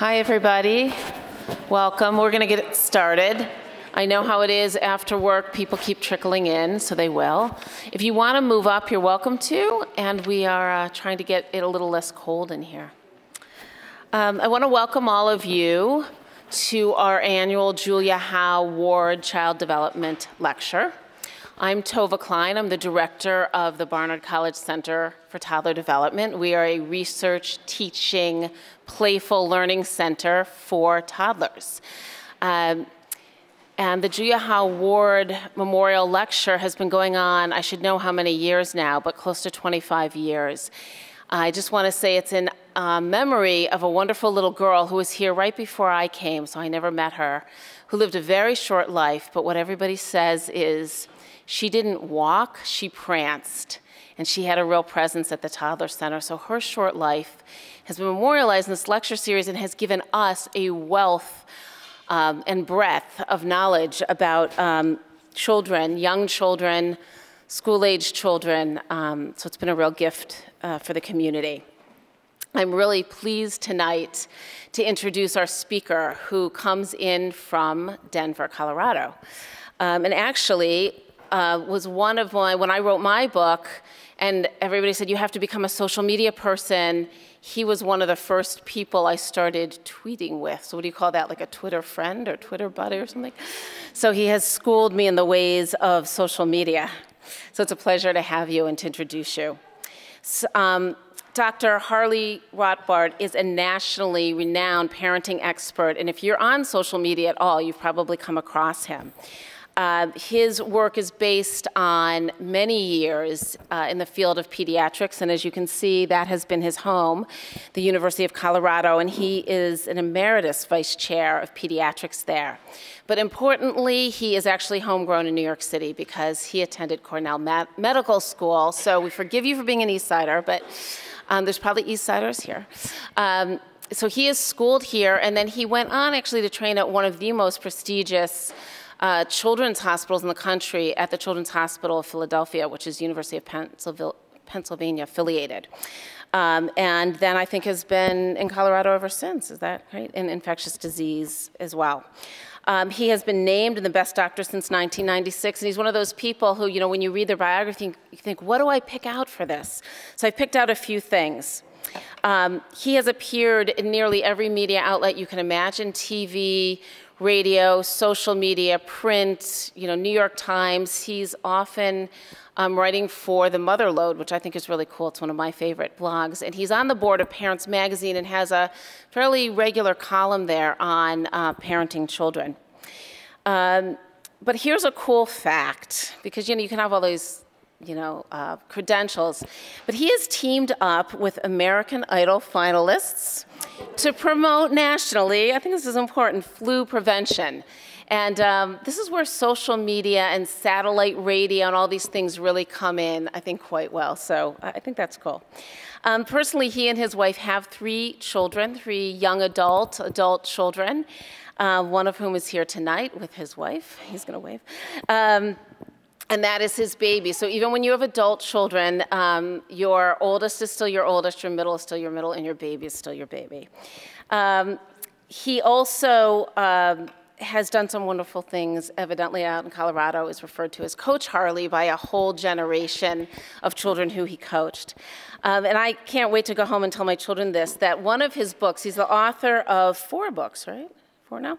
Hi, everybody. Welcome. We're going to get started. I know how it is after work. People keep trickling in, so they will. If you want to move up, you're welcome to, and we are trying to get it a little less cold in here. I want to welcome all of you to our annual Julia Howe Ward Child Development Lecture. I'm Tova Klein. I'm the director of the Barnard College Center for Toddler Development. We are a research, teaching, playful learning center for toddlers. And the Julia Howe Ward Memorial Lecture has been going on, I should know how many years now, but close to 25 years. I just want to say it's in memory of a wonderful little girl who was here right before I came, so I never met her, who lived a very short life, but what everybody says is she didn't walk, she pranced, and she had a real presence at the Toddler Center. So her short life has been memorialized in this lecture series and has given us a wealth and breadth of knowledge about children, young children, school-age children. So it's been a real gift for the community. I'm really pleased tonight to introduce our speaker who comes in from Denver, Colorado. And actually was one of my, when I wrote my book, and everybody said, you have to become a social media person, he was one of the first people I started tweeting with. So what do you call that, like a Twitter friend or Twitter buddy or something? So he has schooled me in the ways of social media. So it's a pleasure to have you and to introduce you. So, Dr. Harley Rotbart is a nationally renowned parenting expert, and if you're on social media at all, you've probably come across him. His work is based on many years in the field of pediatrics, and as you can see, that has been his home, the University of Colorado, and he is an emeritus vice chair of pediatrics there. But importantly, he is actually homegrown in New York City because he attended Cornell Medical School, so we forgive you for being an East Sider, but there's probably East Siders here. So he is schooled here, and then he went on actually to train at one of the most prestigious children's hospitals in the country, at the Children's Hospital of Philadelphia, which is University of Pennsylvania affiliated. And then I think has been in Colorado ever since, is that right? In infectious disease as well. He has been named in the best doctor since 1996, and he's one of those people who, you know, when you read their biography, you think, what do I pick out for this? So I picked out a few things. He has appeared in nearly every media outlet you can imagine, TV, radio, social media, print, you know, New York Times. He's often writing for the Motherlode, which I think is really cool. It's one of my favorite blogs. And he's on the board of Parents Magazine and has a fairly regular column there on parenting children. But here's a cool fact, because, you know, you can have all these, you know, credentials. But he has teamed up with American Idol finalists to promote nationally, I think this is important, flu prevention. And this is where social media and satellite radio and all these things really come in, I think, quite well. So I think that's cool. Personally, he and his wife have 3 children, 3 young adult children, one of whom is here tonight with his wife. He's going to wave. And that is his baby. So even when you have adult children, your oldest is still your oldest, your middle is still your middle, and your baby is still your baby. He also has done some wonderful things, evidently out in Colorado, is referred to as Coach Harley by a whole generation of children who he coached. And I can't wait to go home and tell my children this, that one of his books, he's the author of 4 books, right? 4 now?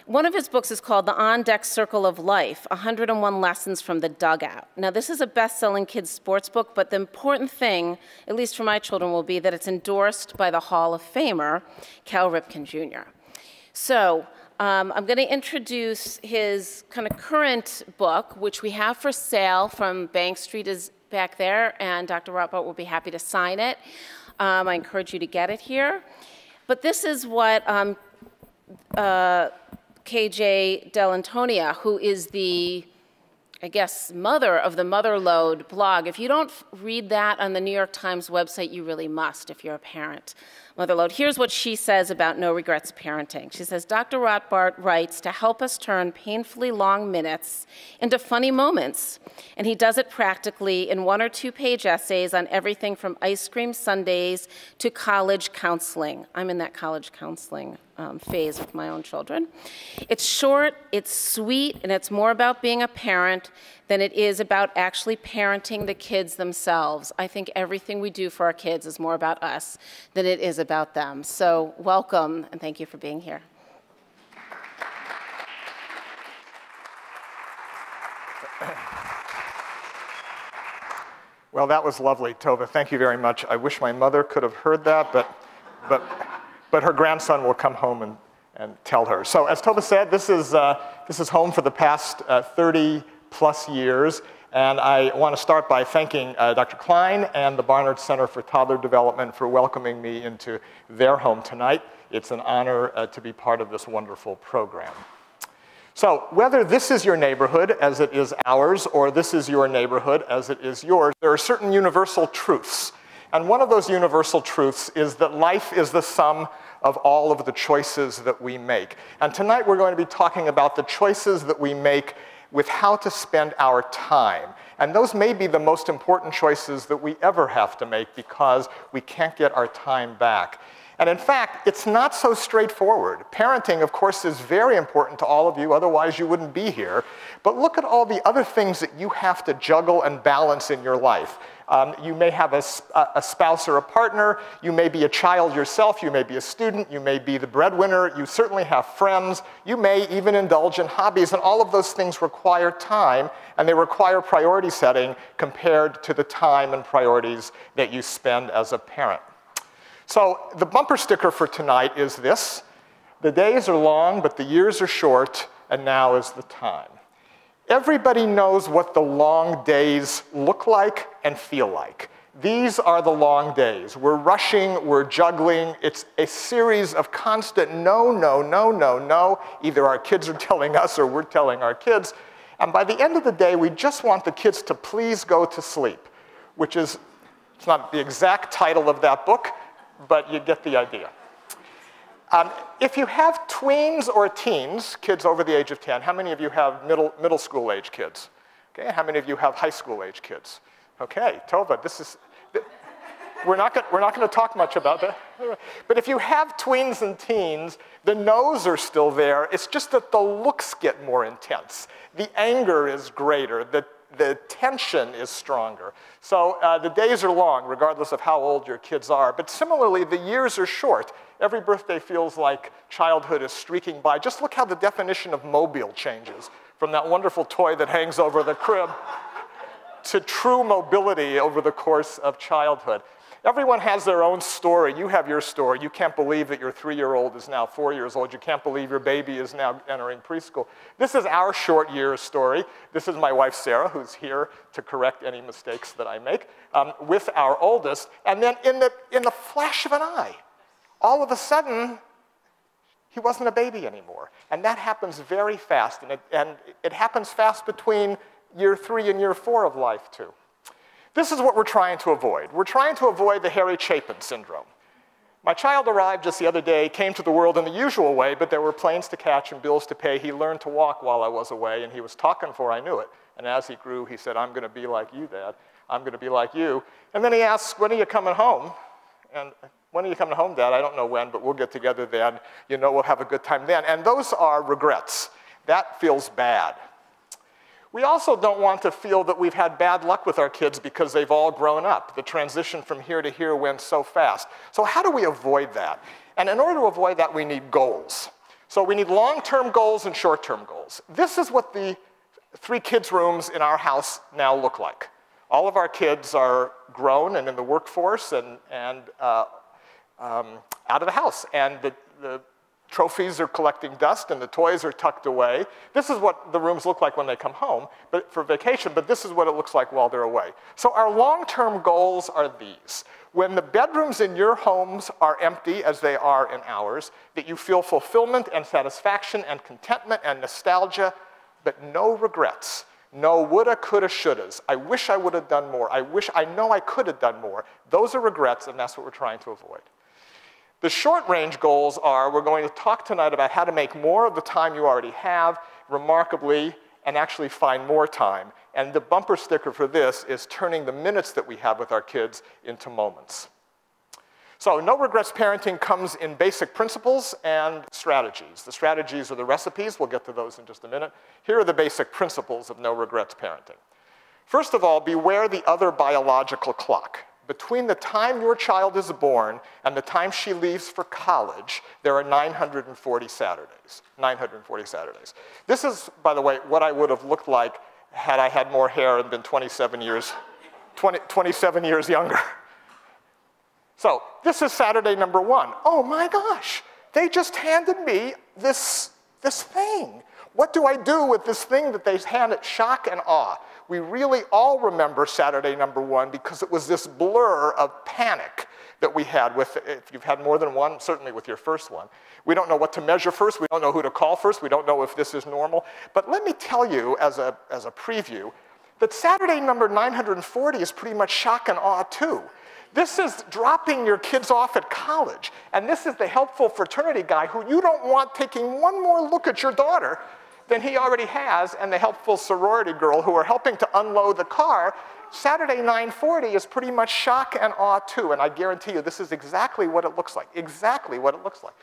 One of his books is called The On-Deck Circle of Life, 101 Lessons from the Dugout. Now, this is a best-selling kids' sports book, but the important thing, at least for my children, will be that it's endorsed by the Hall of Famer, Cal Ripken Jr. So I'm going to introduce his kind of current book, which we have for sale from Bank Street is back there, and Dr. Rotbart will be happy to sign it. I encourage you to get it here. But this is what KJ Dell'Antonia, who is the I guess, mother of the Motherload blog. If you don't read that on the New York Times website, you really must if you're a parent. Motherload. Here's what she says about no regrets parenting. She says, Dr. Rotbart writes to help us turn painfully long minutes into funny moments. And he does it practically in 1 or 2 page essays on everything from ice cream sundaes to college counseling. I'm in that college counseling phase with my own children. It's short, it's sweet, and it's more about being a parent than it is about actually parenting the kids themselves. I think everything we do for our kids is more about us than it is about them. So welcome, and thank you for being here. Well, that was lovely, Tova. Thank you very much. I wish my mother could have heard that, but her grandson will come home and tell her. So as Tova said, this is home for the past 30+ years. And I want to start by thanking Dr. Klein and the Barnard Center for Toddler Development for welcoming me into their home tonight. It's an honor to be part of this wonderful program. So whether this is your neighborhood, as it is ours, or this is your neighborhood, as it is yours, there are certain universal truths. And one of those universal truths is that life is the sum of all of the choices that we make. And tonight we're going to be talking about the choices that we make with how to spend our time. And those may be the most important choices that we ever have to make because we can't get our time back. And in fact, it's not so straightforward. Parenting, of course, is very important to all of you, otherwise you wouldn't be here. But look at all the other things that you have to juggle and balance in your life. You may have a spouse or a partner, you may be a child yourself, you may be a student, you may be the breadwinner, you certainly have friends, you may even indulge in hobbies, and all of those things require time, and they require priority setting compared to the time and priorities that you spend as a parent. So the bumper sticker for tonight is this: the days are long, but the years are short, and now is the time. Everybody knows what the long days look like and feel like. These are the long days. We're rushing, we're juggling. It's a series of constant no, no, no, no, no. Either our kids are telling us or we're telling our kids. And by the end of the day, we just want the kids to please go to sleep, which is, it's not the exact title of that book, but you get the idea. If you have tweens or teens, kids over the age of 10, how many of you have middle school age kids? Okay, how many of you have high school age kids? Okay, Tova, we're not going to talk much about that. But if you have tweens and teens, the no's are still there. It's just that the looks get more intense. The anger is greater. The tension is stronger. So the days are long, regardless of how old your kids are. But similarly, the years are short. Every birthday feels like childhood is streaking by. Just look how the definition of mobile changes from that wonderful toy that hangs over the crib to true mobility over the course of childhood. Everyone has their own story. You have your story. You can't believe that your 3-year-old is now 4 years old. You can't believe your baby is now entering preschool. This is our short years story. This is my wife, Sarah, who's here to correct any mistakes that I make, with our oldest. And then in the flash of an eye, all of a sudden, he wasn't a baby anymore. And that happens very fast. And it happens fast between year 3 and year 4 of life, too. This is what we're trying to avoid. We're trying to avoid the Harry Chapin syndrome. My child arrived just the other day, came to the world in the usual way, but there were planes to catch and bills to pay. He learned to walk while I was away, and he was talking before I knew it. And as he grew, he said, I'm going to be like you, Dad. I'm going to be like you. And then he asks, when are you coming home? And when are you coming home, Dad? I don't know when, but we'll get together then. You know, we'll have a good time then. And those are regrets. That feels bad. We also don't want to feel that we've had bad luck with our kids because they've all grown up. The transition from here to here went so fast. So how do we avoid that? And in order to avoid that, we need goals. So we need long-term goals and short-term goals. This is what the 3 kids' rooms in our house now look like. All of our kids are grown and in the workforce and out of the house. And the trophies are collecting dust and the toys are tucked away. This is what the rooms look like when they come home for vacation, but this is what it looks like while they're away. So our long-term goals are these. When the bedrooms in your homes are empty, as they are in ours, that you feel fulfillment and satisfaction and contentment and nostalgia, but no regrets. No woulda, coulda, shouldas. I wish I would have done more. I know I could have done more. Those are regrets, and that's what we're trying to avoid. The short-range goals are, we're going to talk tonight about how to make more of the time you already have, remarkably, and actually find more time. And the bumper sticker for this is turning the minutes that we have with our kids into moments. So no regrets parenting comes in basic principles and strategies. The strategies are the recipes. We'll get to those in just a minute. Here are the basic principles of no regrets parenting. First of all, beware the other biological clock. Between the time your child is born and the time she leaves for college, there are 940 Saturdays. 940 Saturdays. This is, by the way, what I would have looked like had I had more hair and been 27 years younger. So this is Saturday number 1. Oh my gosh, they just handed me this thing. What do I do with this thing that they handed? Shock and awe. We really all remember Saturday number 1 because it was this blur of panic that we had with, if you've had more than one, certainly with your first one. We don't know what to measure first. We don't know who to call first. We don't know if this is normal. But let me tell you as a preview that Saturday number 940 is pretty much shock and awe too. This is dropping your kids off at college. And this is the helpful fraternity guy who you don't want taking one more look at your daughter than he already has, and the helpful sorority girl who are helping to unload the car. Saturday 940 is pretty much shock and awe too, and I guarantee you this is exactly what it looks like, exactly what it looks like.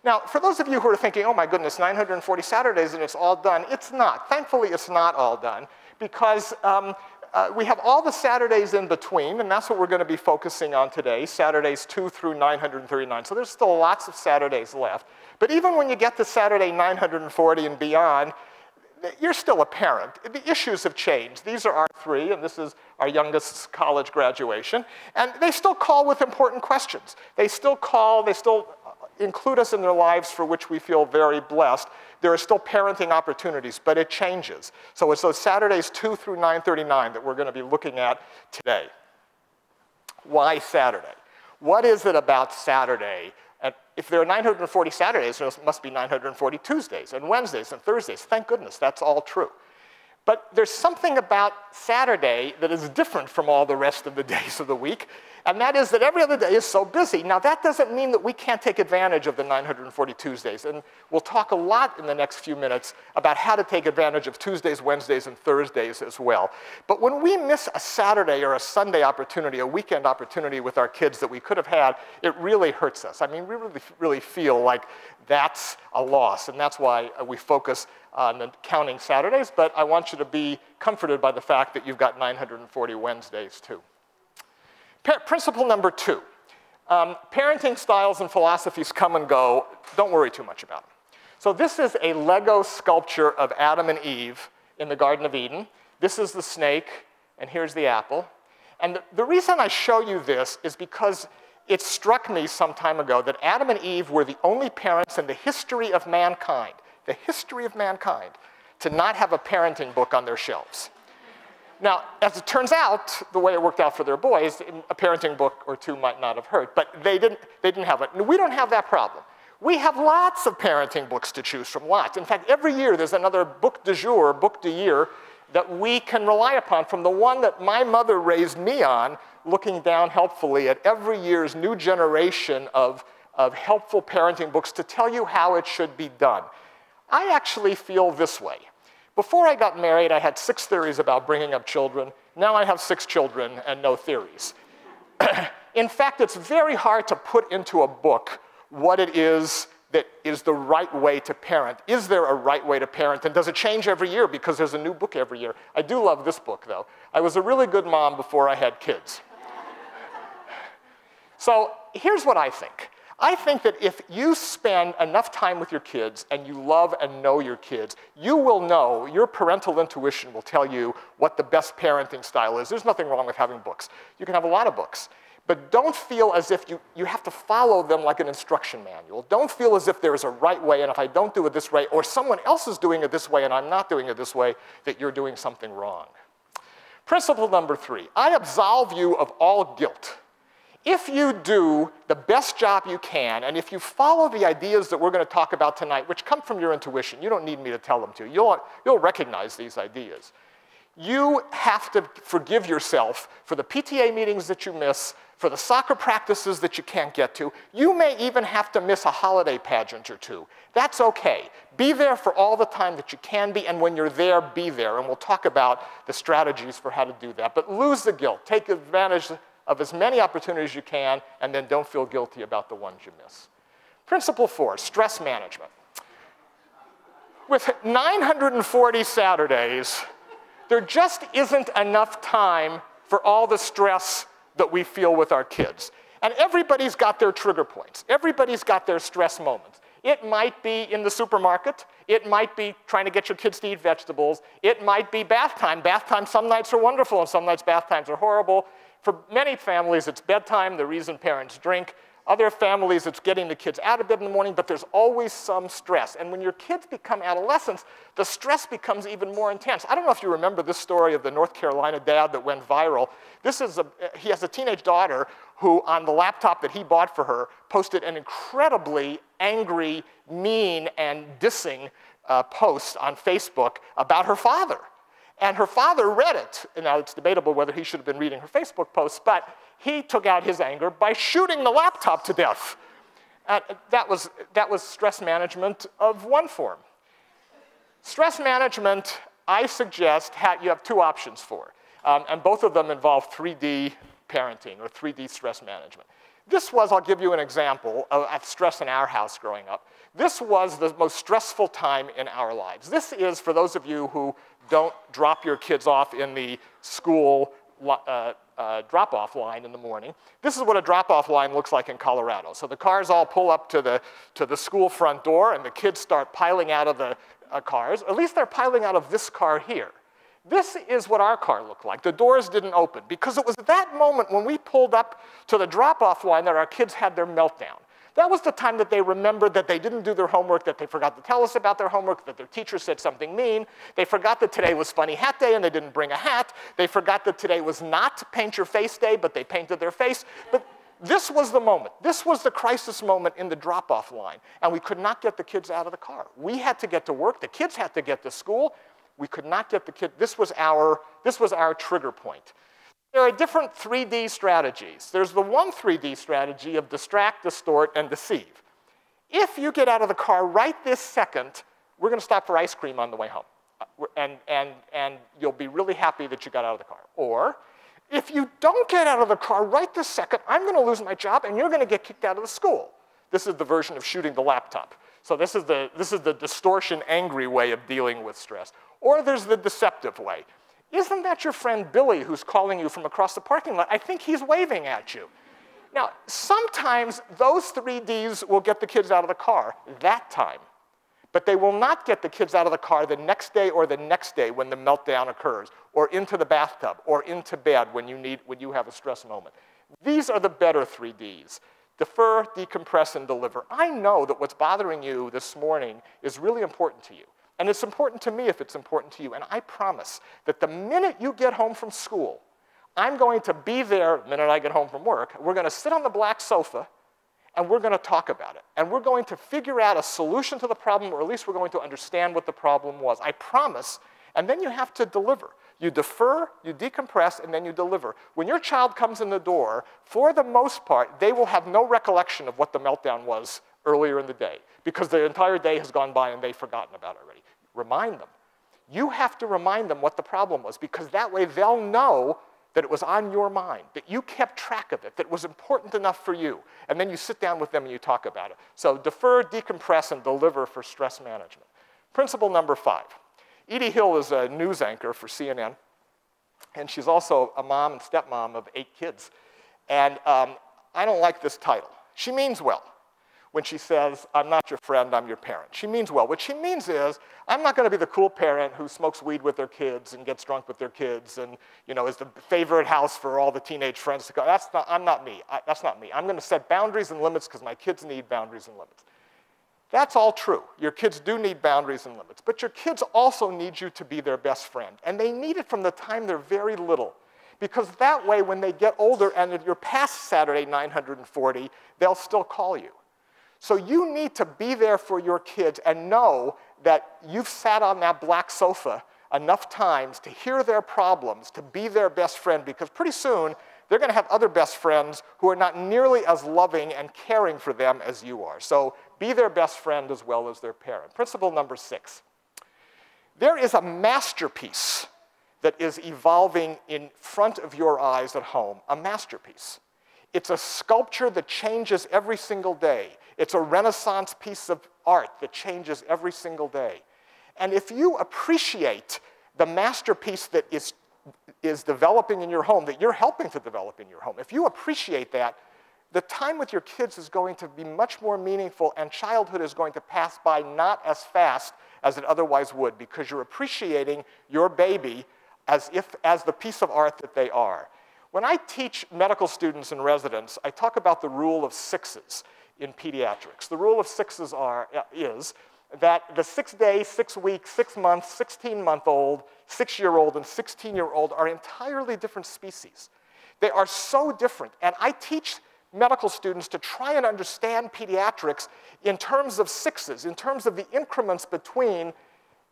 Now, for those of you who are thinking, oh my goodness, 940 Saturdays and it's all done, it's not. Thankfully, it's not all done because we have all the Saturdays in between, and that's what we're going to be focusing on today, Saturdays 2 through 939. So there's still lots of Saturdays left. But even when you get to Saturday 940 and beyond, you're still a parent. The issues have changed. These are our 3, and this is our youngest's college graduation. And they still call with important questions. They still call, they still include us in their lives for which we feel very blessed. There are still parenting opportunities, but it changes. So it's those Saturdays 2 through 939 that we're going to be looking at today. Why Saturday? What is it about Saturday? And if there are 940 Saturdays, there must be 940 Tuesdays and Wednesdays and Thursdays. Thank goodness, that's all true. But there's something about Saturday that is different from all the rest of the days of the week, and that is that every other day is so busy. Now, that doesn't mean that we can't take advantage of the 940 Tuesdays, and we'll talk a lot in the next few minutes about how to take advantage of Tuesdays, Wednesdays, and Thursdays as well. But when we miss a Saturday or a Sunday opportunity, a weekend opportunity with our kids that we could have had, it really hurts us. I mean, we really feel like that's a loss, and that's why we focus on counting Saturdays, but I want you to be comforted by the fact that you've got 940 Wednesdays too. Principle number 2, parenting styles and philosophies come and go. Don't worry too much about them. So this is a Lego sculpture of Adam and Eve in the Garden of Eden. This is the snake, and here's the apple. And the reason I show you this is because it struck me some time ago that Adam and Eve were the only parents in the history of mankind, to not have a parenting book on their shelves. Now, as it turns out, the way it worked out for their boys, a parenting book or 2 might not have hurt, but they didn't have it. We don't have that problem. We have lots of parenting books to choose from, lots. In fact, every year there's another book du jour, book du year, that we can rely upon from the one that my mother raised me on, looking down helpfully at every year's new generation of helpful parenting books to tell you how it should be done. I actually feel this way. Before I got married, I had 6 theories about bringing up children. Now I have 6 children and no theories. In fact, it's very hard to put into a book what it is that is the right way to parent. Is there a right way to parent? And does it change every year because there's a new book every year? I do love this book, though. I was a really good mom before I had kids. So here's what I think. I think that if you spend enough time with your kids and you love and know your kids, you will know, your parental intuition will tell you what the best parenting style is. There's nothing wrong with having books. You can have a lot of books. But don't feel as if you have to follow them like an instruction manual. Don't feel as if there's a right way, and if I don't do it this way, or someone else is doing it this way and I'm not doing it this way, that you're doing something wrong. Principle number 3, I absolve you of all guilt. If you do the best job you can, and if you follow the ideas that we're going to talk about tonight, which come from your intuition, you don't need me to tell them to, you'll recognize these ideas. You have to forgive yourself for the PTA meetings that you miss, for the soccer practices that you can't get to. You may even have to miss a holiday pageant or two. That's okay. Be there for all the time that you can be, and when you're there, be there. And we'll talk about the strategies for how to do that. But lose the guilt. Take advantage of as many opportunities as you can, and then don't feel guilty about the ones you miss. Principle 4, stress management. With 940 Saturdays, there just isn't enough time for all the stress that we feel with our kids. And everybody's got their trigger points. Everybody's got their stress moments. It might be in the supermarket. It might be trying to get your kids to eat vegetables. It might be bath time. Bath time, some nights are wonderful, and some nights bath times are horrible. For many families, it's bedtime, the reason parents drink. Other families, it's getting the kids out of bed in the morning, but there's always some stress. And when your kids become adolescents, the stress becomes even more intense. I don't know if you remember this story of the North Carolina dad that went viral. He has a teenage daughter who, on the laptop that he bought for her, posted an incredibly angry, mean, and dissing post on Facebook about her father. And her father read it. And now it's debatable whether he should have been reading her Facebook posts, but he took out his anger by shooting the laptop to death. That was stress management of one form. Stress management, I suggest, you have two options for. And both of them involve 3D parenting or 3D stress management. This was, I'll give you an example of stress in our house growing up. This was the most stressful time in our lives. This is, for those of you who don't drop your kids off in the school drop-off line in the morning. This is what a drop-off line looks like in Colorado. So the cars all pull up to the school front door, and the kids start piling out of the cars. At least they're piling out of this car here. This is what our car looked like. The doors didn't open, because it was that moment when we pulled up to the drop-off line that our kids had their meltdown. That was the time that they remembered that they didn't do their homework, that they forgot to tell us about their homework, that their teacher said something mean. They forgot that today was funny hat day and they didn't bring a hat. They forgot that today was not paint your face day, but they painted their face. But this was the moment. This was the crisis moment in the drop-off line. And we could not get the kids out of the car. We had to get to work. The kids had to get to school. We could not get the kids. This was our trigger point. There are different 3D strategies. There's the one 3D strategy of distract, distort, and deceive. If you get out of the car right this second, we're going to stop for ice cream on the way home. And you'll be really happy that you got out of the car. Or, if you don't get out of the car right this second, I'm going to lose my job and you're going to get kicked out of the school. This is the version of shooting the laptop. So this is the distortion, angry way of dealing with stress. Or there's the deceptive way. Isn't that your friend Billy who's calling you from across the parking lot? I think he's waving at you. Now, sometimes those 3Ds will get the kids out of the car that time, but they will not get the kids out of the car the next day or the next day when the meltdown occurs, or into the bathtub, or into bed when you have a stress moment. These are the better 3Ds. Defer, decompress, and deliver. I know that what's bothering you this morning is really important to you. And it's important to me if it's important to you. And I promise that the minute you get home from school, I'm going to be there the minute I get home from work. We're going to sit on the black sofa, and we're going to talk about it. And we're going to figure out a solution to the problem, or at least we're going to understand what the problem was. I promise. And then you have to deliver. You defer, you decompress, and then you deliver. When your child comes in the door, for the most part, they will have no recollection of what the meltdown was earlier in the day, because the entire day has gone by and they've forgotten about it already. Remind them. You have to remind them what the problem was, because that way they'll know that it was on your mind, that you kept track of it, that it was important enough for you. And then you sit down with them and you talk about it. So defer, decompress, and deliver for stress management. Principle number 5. Edie Hill is a news anchor for CNN, and she's also a mom and stepmom of 8 kids. And I don't like this title. She means well when she says, I'm not your friend, I'm your parent. She means well. What she means is, I'm not going to be the cool parent who smokes weed with their kids and gets drunk with their kids and is the favorite house for all the teenage friends to go. I'm not me. That's not me. I'm going to set boundaries and limits because my kids need boundaries and limits. That's all true. Your kids do need boundaries and limits, but your kids also need you to be their best friend. And they need it from the time they're very little, because that way when they get older and if you're past Saturday 940, they'll still call you. So you need to be there for your kids and know that you've sat on that black sofa enough times to hear their problems, to be their best friend, because pretty soon they're going to have other best friends who are not nearly as loving and caring for them as you are. So be their best friend as well as their parent. Principle number 6. There is a masterpiece that is evolving in front of your eyes at home, a masterpiece. It's a sculpture that changes every single day. It's a Renaissance piece of art that changes every single day. And if you appreciate the masterpiece that is developing in your home, that you're helping to develop in your home, if you appreciate that, the time with your kids is going to be much more meaningful, and childhood is going to pass by not as fast as it otherwise would, because you're appreciating your baby as the piece of art that they are. When I teach medical students and residents, I talk about the rule of 6s in pediatrics. The rule of 6s is that the 6-day, 6-week, 6-month, 16-month-old, 6-year-old, and 16-year-old are entirely different species. They are so different. And I teach medical students to try and understand pediatrics in terms of 6s, in terms of the increments between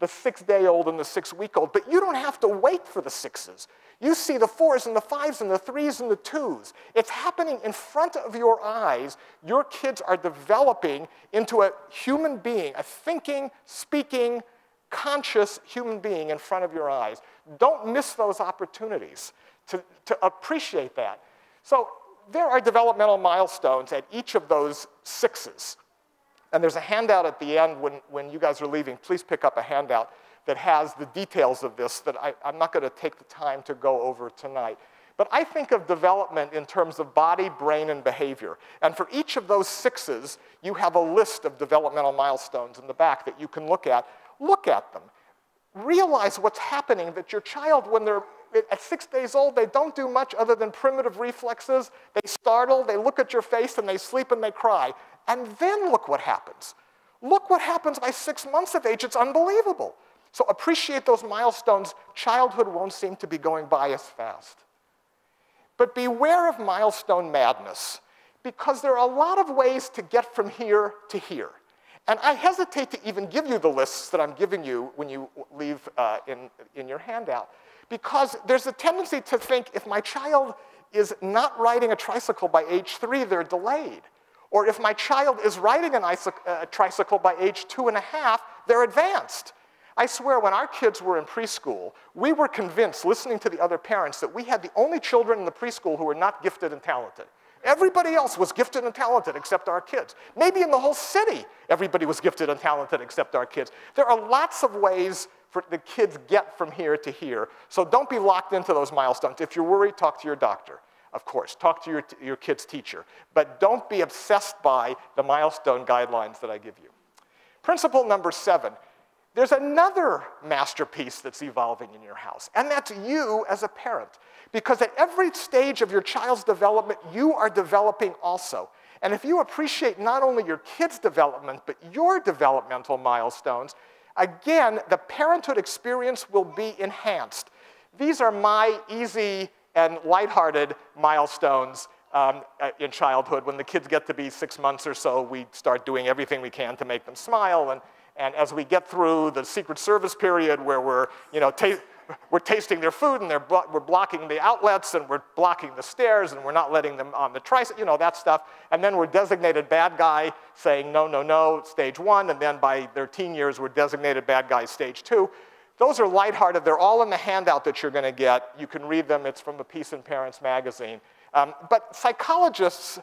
the 6-day-old and the 6-week-old. But you don't have to wait for the 6s. You see the 4s and the 5s and the 3s and the 2s. It's happening in front of your eyes. Your kids are developing into a human being, a thinking, speaking, conscious human being in front of your eyes. Don't miss those opportunities to appreciate that. So there are developmental milestones at each of those 6s. And there's a handout at the end when you guys are leaving. Please pick up a handout that has the details of this that I'm not going to take the time to go over tonight. But I think of development in terms of body, brain, and behavior. And for each of those 6s, you have a list of developmental milestones in the back that you can look at. Look at them. Realize what's happening, that your child, when they're at 6 days old, they don't do much other than primitive reflexes. They startle, they look at your face, and they sleep and they cry. And then look what happens. Look what happens by 6 months of age. It's unbelievable. So appreciate those milestones. Childhood won't seem to be going by as fast. But beware of milestone madness, because there are a lot of ways to get from here to here. And I hesitate to even give you the lists that I'm giving you when you leave in your handout, because there's a tendency to think if my child is not riding a tricycle by age 3, they're delayed. Or if my child is riding a tricycle by age 2.5, they're advanced. I swear, when our kids were in preschool, we were convinced, listening to the other parents, that we had the only children in the preschool who were not gifted and talented. Everybody else was gifted and talented except our kids. Maybe in the whole city, everybody was gifted and talented except our kids. There are lots of ways for the kids get from here to here, so don't be locked into those milestones. If you're worried, talk to your doctor, of course. Talk to your kid's teacher. But don't be obsessed by the milestone guidelines that I give you. Principle number 7. There's another masterpiece that's evolving in your house, and that's you as a parent. Because at every stage of your child's development, you are developing also. And if you appreciate not only your kid's development, but your developmental milestones, again, the parenthood experience will be enhanced. These are my easy and lighthearted milestones in childhood. When the kids get to be 6 months or so, we start doing everything we can to make them smile. And as we get through the Secret Service period where we're tasting their food and we're blocking the outlets and we're blocking the stairs and we're not letting them on the tricycle, that stuff. And then we're designated bad guy saying no, no, no, stage 1. And then by their teen years, we're designated bad guy stage 2. Those are lighthearted. They're all in the handout that you're going to get. You can read them. It's from the Peace and Parents magazine. But psychologists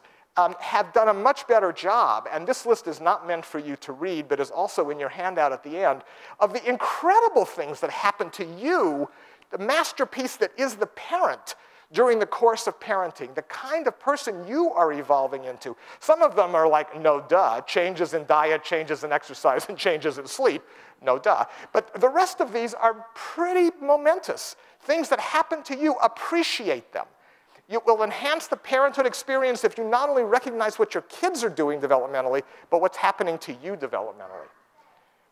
have done a much better job, and this list is not meant for you to read, but is also in your handout at the end, of the incredible things that happen to you, the masterpiece that is the parent during the course of parenting, the kind of person you are evolving into. Some of them are like, no duh, changes in diet, changes in exercise, and changes in sleep, no duh. But the rest of these are pretty momentous. Things that happen to you, appreciate them. It will enhance the parenthood experience if you not only recognize what your kids are doing developmentally, but what's happening to you developmentally.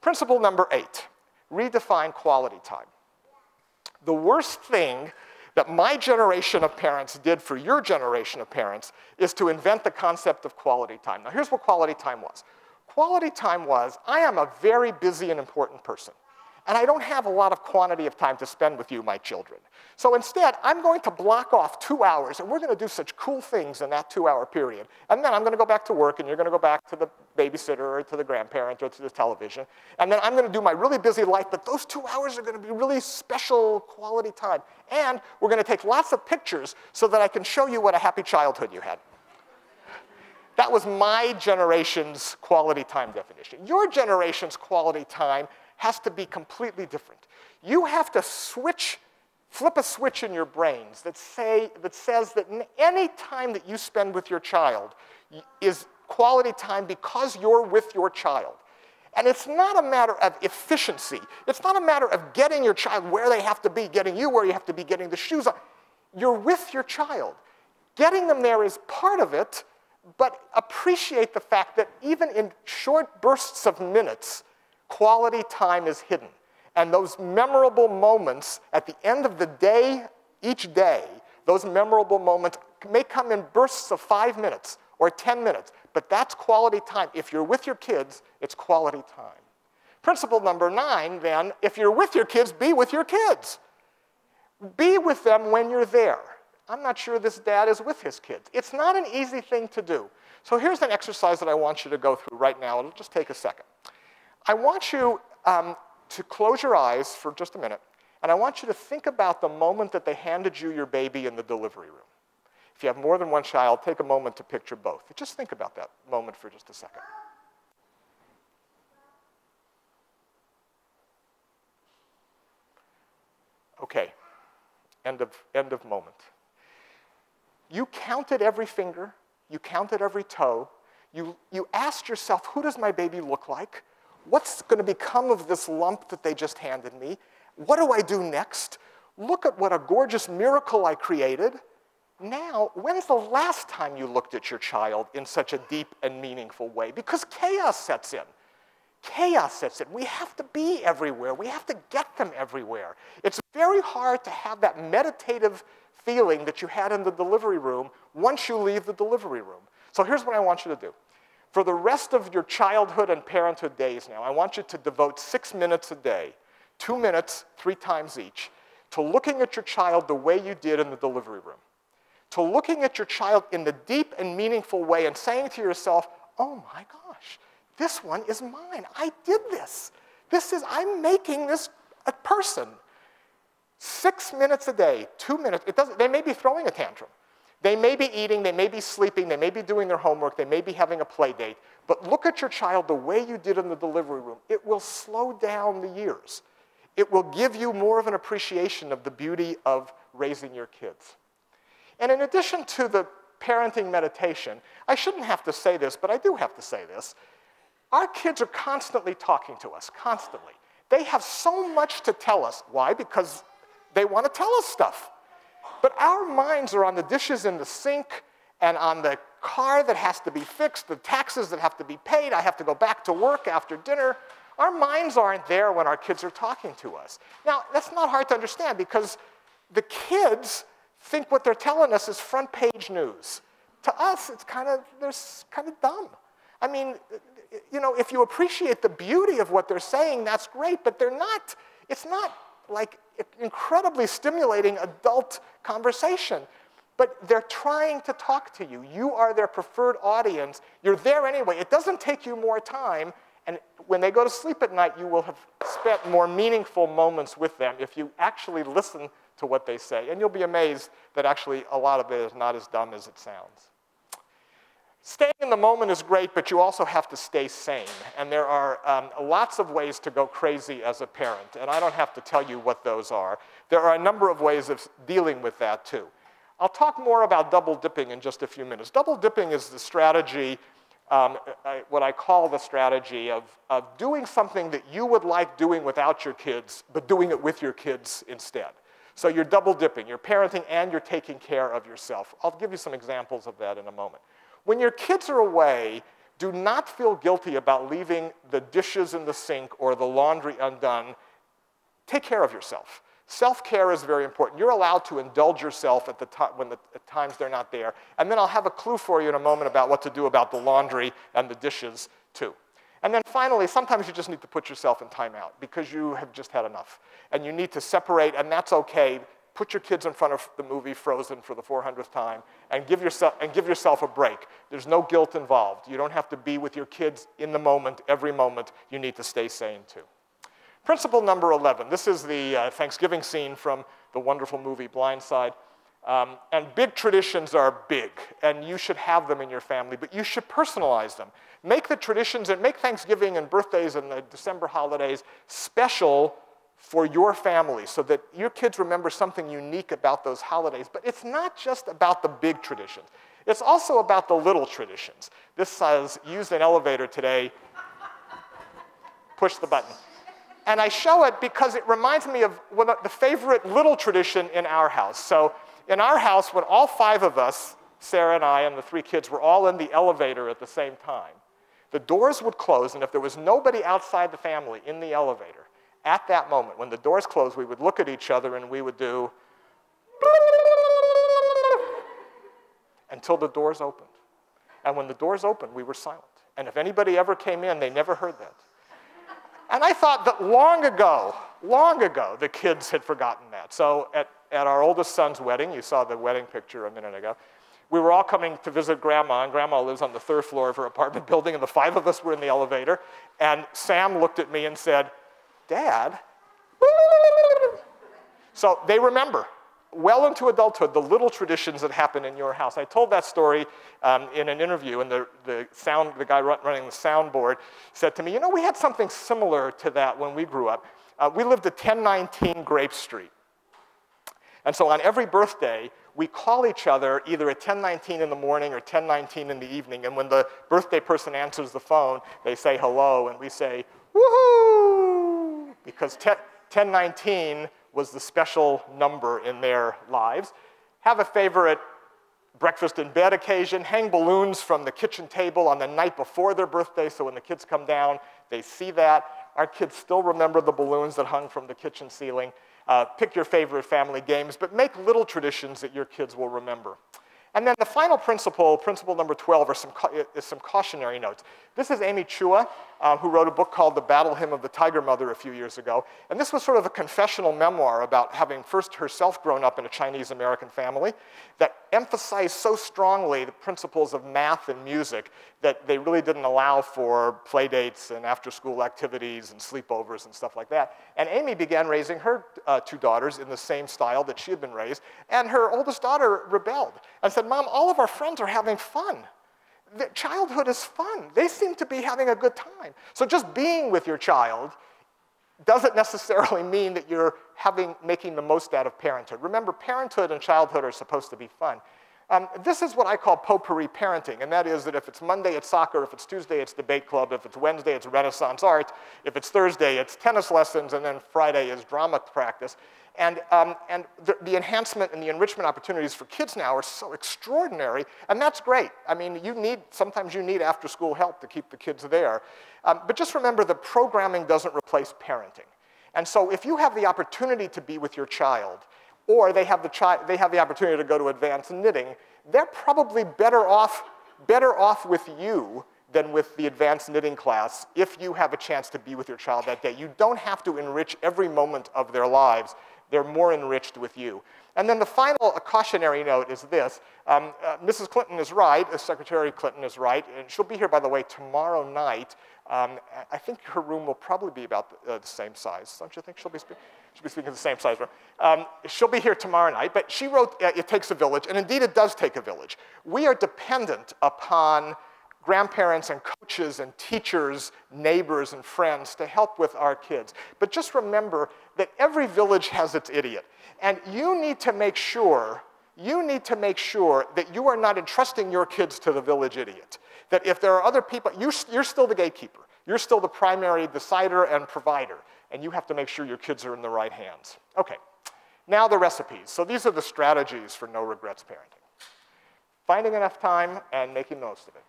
Principle number 8, redefine quality time. The worst thing that my generation of parents did for your generation of parents is to invent the concept of quality time. Now, here's what quality time was. Quality time was, I am a very busy and important person. and I don't have a lot of quantity of time to spend with you, my children. So instead, I'm going to block off 2 hours, and we're going to do such cool things in that 2-hour period. And then I'm going to go back to work, and you're going to go back to the babysitter or to the grandparent or to the television. And then I'm going to do my really busy life, but those 2 hours are going to be really special quality time. And we're going to take lots of pictures so that I can show you what a happy childhood you had. That was my generation's quality time definition. Your generation's quality time has to be completely different. You have to flip a switch in your brains that says that any time that you spend with your child is quality time because you're with your child. And it's not a matter of efficiency. It's not a matter of getting your child where they have to be, getting you where you have to be, getting the shoes on. You're with your child. Getting them there is part of it, but appreciate the fact that even in short bursts of minutes, quality time is hidden. And those memorable moments at the end of the day, each day, those memorable moments may come in bursts of 5 minutes or 10 minutes, but that's quality time. If you're with your kids, it's quality time. Principle number 9, then, if you're with your kids, be with your kids. Be with them when you're there. I'm not sure this dad is with his kids. It's not an easy thing to do. So here's an exercise that I want you to go through right now. It'll just take a second. I want you to close your eyes for just a minute, and I want you to think about the moment that they handed you your baby in the delivery room. If you have more than one child, take a moment to picture both. Just think about that moment for just a second. Okay, end of moment. You counted every finger, you counted every toe, you asked yourself, who does my baby look like? What's going to become of this lump that they just handed me? What do I do next? Look at what a gorgeous miracle I created. Now, when's the last time you looked at your child in such a deep and meaningful way? Because chaos sets in. Chaos sets in. We have to be everywhere. We have to get them everywhere. It's very hard to have that meditative feeling that you had in the delivery room once you leave the delivery room. So here's what I want you to do. For the rest of your childhood and parenthood days now, I want you to devote 6 minutes a day, 2 minutes, 3 times each, to looking at your child the way you did in the delivery room. To looking at your child in the deep and meaningful way and saying to yourself, oh my gosh, this one is mine. I did this. I'm making this a person. 6 minutes a day, 2 minutes. They may be throwing a tantrum. They may be eating, they may be sleeping, they may be doing their homework, they may be having a play date. But look at your child the way you did in the delivery room. It will slow down the years. It will give you more of an appreciation of the beauty of raising your kids. And in addition to the parenting meditation, I shouldn't have to say this, but I do have to say this. Our kids are constantly talking to us, constantly. They have so much to tell us. Why? Because they want to tell us stuff. But our minds are on the dishes in the sink and on the car that has to be fixed, the taxes that have to be paid, I have to go back to work after dinner. Our minds aren't there when our kids are talking to us. Now, that's not hard to understand because the kids think what they're telling us is front page news. To us, they're kind of dumb. I mean, you know, if you appreciate the beauty of what they're saying, that's great, but it's not like incredibly stimulating adult conversation. But they're trying to talk to you. You are their preferred audience. You're there anyway. It doesn't take you more time. And when they go to sleep at night, you will have spent more meaningful moments with them if you actually listen to what they say. And you'll be amazed that actually a lot of it is not as dumb as it sounds. Staying in the moment is great, but you also have to stay sane. And there are lots of ways to go crazy as a parent. And I don't have to tell you what those are. There are a number of ways of dealing with that, too. I'll talk more about double dipping in just a few minutes. Double dipping is the strategy, what I call the strategy of doing something that you would like doing without your kids, but doing it with your kids instead. So you're double dipping. You're parenting and you're taking care of yourself. I'll give you some examples of that in a moment. When your kids are away, do not feel guilty about leaving the dishes in the sink or the laundry undone. Take care of yourself. Self-care is very important. You're allowed to indulge yourself at times they're not there. And then I'll have a clue for you in a moment about what to do about the laundry and the dishes, too. And then finally, sometimes you just need to put yourself in timeout because you have just had enough. And you need to separate, and that's okay. Put your kids in front of the movie Frozen for the 400th time and give yourself a break. There's no guilt involved. You don't have to be with your kids in the moment, every moment. You need to stay sane too. Principle number 11. This is the Thanksgiving scene from the wonderful movie Blind Side. And big traditions are big, and you should have them in your family, but you should personalize them. Make the traditions and make Thanksgiving and birthdays and the December holidays special for your family so that your kids remember something unique about those holidays. But it's not just about the big traditions. It's also about the little traditions. This says, used an elevator today, push the button. And I show it because it reminds me of one of the favorite little tradition in our house. So in our house, when all 5 of us, Sarah and I and the 3 kids, were all in the elevator at the same time, the doors would close, and if there was nobody outside the family in the elevator, at that moment, when the doors closed, we would look at each other and we would do until the doors opened. And when the doors opened, we were silent. And if anybody ever came in, they never heard that. And I thought that long ago, the kids had forgotten that. So at our oldest son's wedding, you saw the wedding picture a minute ago, we were all coming to visit Grandma, and Grandma lives on the 3rd floor of her apartment building, and the 5 of us were in the elevator, and Sam looked at me and said, Dad? So they remember, well into adulthood, the little traditions that happen in your house. I told that story in an interview, and the guy running the soundboard said to me, you know, we had something similar to that when we grew up. We lived at 1019 Grape Street. And so on every birthday, we call each other either at 10:19 in the morning or 10:19 in the evening, and when the birthday person answers the phone, they say hello, and we say, woohoo! Because 10:19 was the special number in their lives. Have a favorite breakfast in bed occasion, hang balloons from the kitchen table on the night before their birthday, so when the kids come down, they see that. Our kids still remember the balloons that hung from the kitchen ceiling. Pick your favorite family games, but make little traditions that your kids will remember. And then the final principle, principle number 12, is some cautionary notes. This is Amy Chua, who wrote a book called The Battle Hymn of the Tiger Mother a few years ago. And this was sort of a confessional memoir about having first herself grown up in a Chinese-American family that emphasized so strongly the principles of math and music that they really didn't allow for play dates and after-school activities and sleepovers and stuff like that. And Amy began raising her 2 daughters in the same style that she had been raised. And her oldest daughter rebelled and said, Mom, all of our friends are having fun. Childhood is fun. They seem to be having a good time. So just being with your child doesn't necessarily mean that you're making the most out of parenthood. Remember, parenthood and childhood are supposed to be fun. This is what I call potpourri parenting, and that is that if it's Monday, it's soccer, if it's Tuesday, it's debate club, if it's Wednesday, it's Renaissance art, if it's Thursday, it's tennis lessons, and then Friday is drama practice. And the enhancement and the enrichment opportunities for kids now are so extraordinary, and that's great. I mean, sometimes you need after-school help to keep the kids there. But just remember that programming doesn't replace parenting. And so if you have the opportunity to be with your child, or they have the opportunity to go to advanced knitting, they're probably better off with you than with the advanced knitting class if you have a chance to be with your child that day. You don't have to enrich every moment of their lives. They're more enriched with you. And then the final cautionary note is this. Mrs. Clinton is right, Secretary Clinton is right, and she'll be here, by the way, tomorrow night. I think her room will probably be about the same size. Don't you think she'll be speaking in the same size room? She'll be here tomorrow night, but she wrote, It Takes a Village, and indeed it does take a village. We are dependent upon grandparents and coaches and teachers, neighbors and friends to help with our kids. But just remember that every village has its idiot. And you need to make sure that you are not entrusting your kids to the village idiot. That if there are other people, you're still the gatekeeper. You're still the primary decider and provider. And you have to make sure your kids are in the right hands. Okay, now the recipes. So these are the strategies for no regrets parenting. Finding enough time and making the most of it.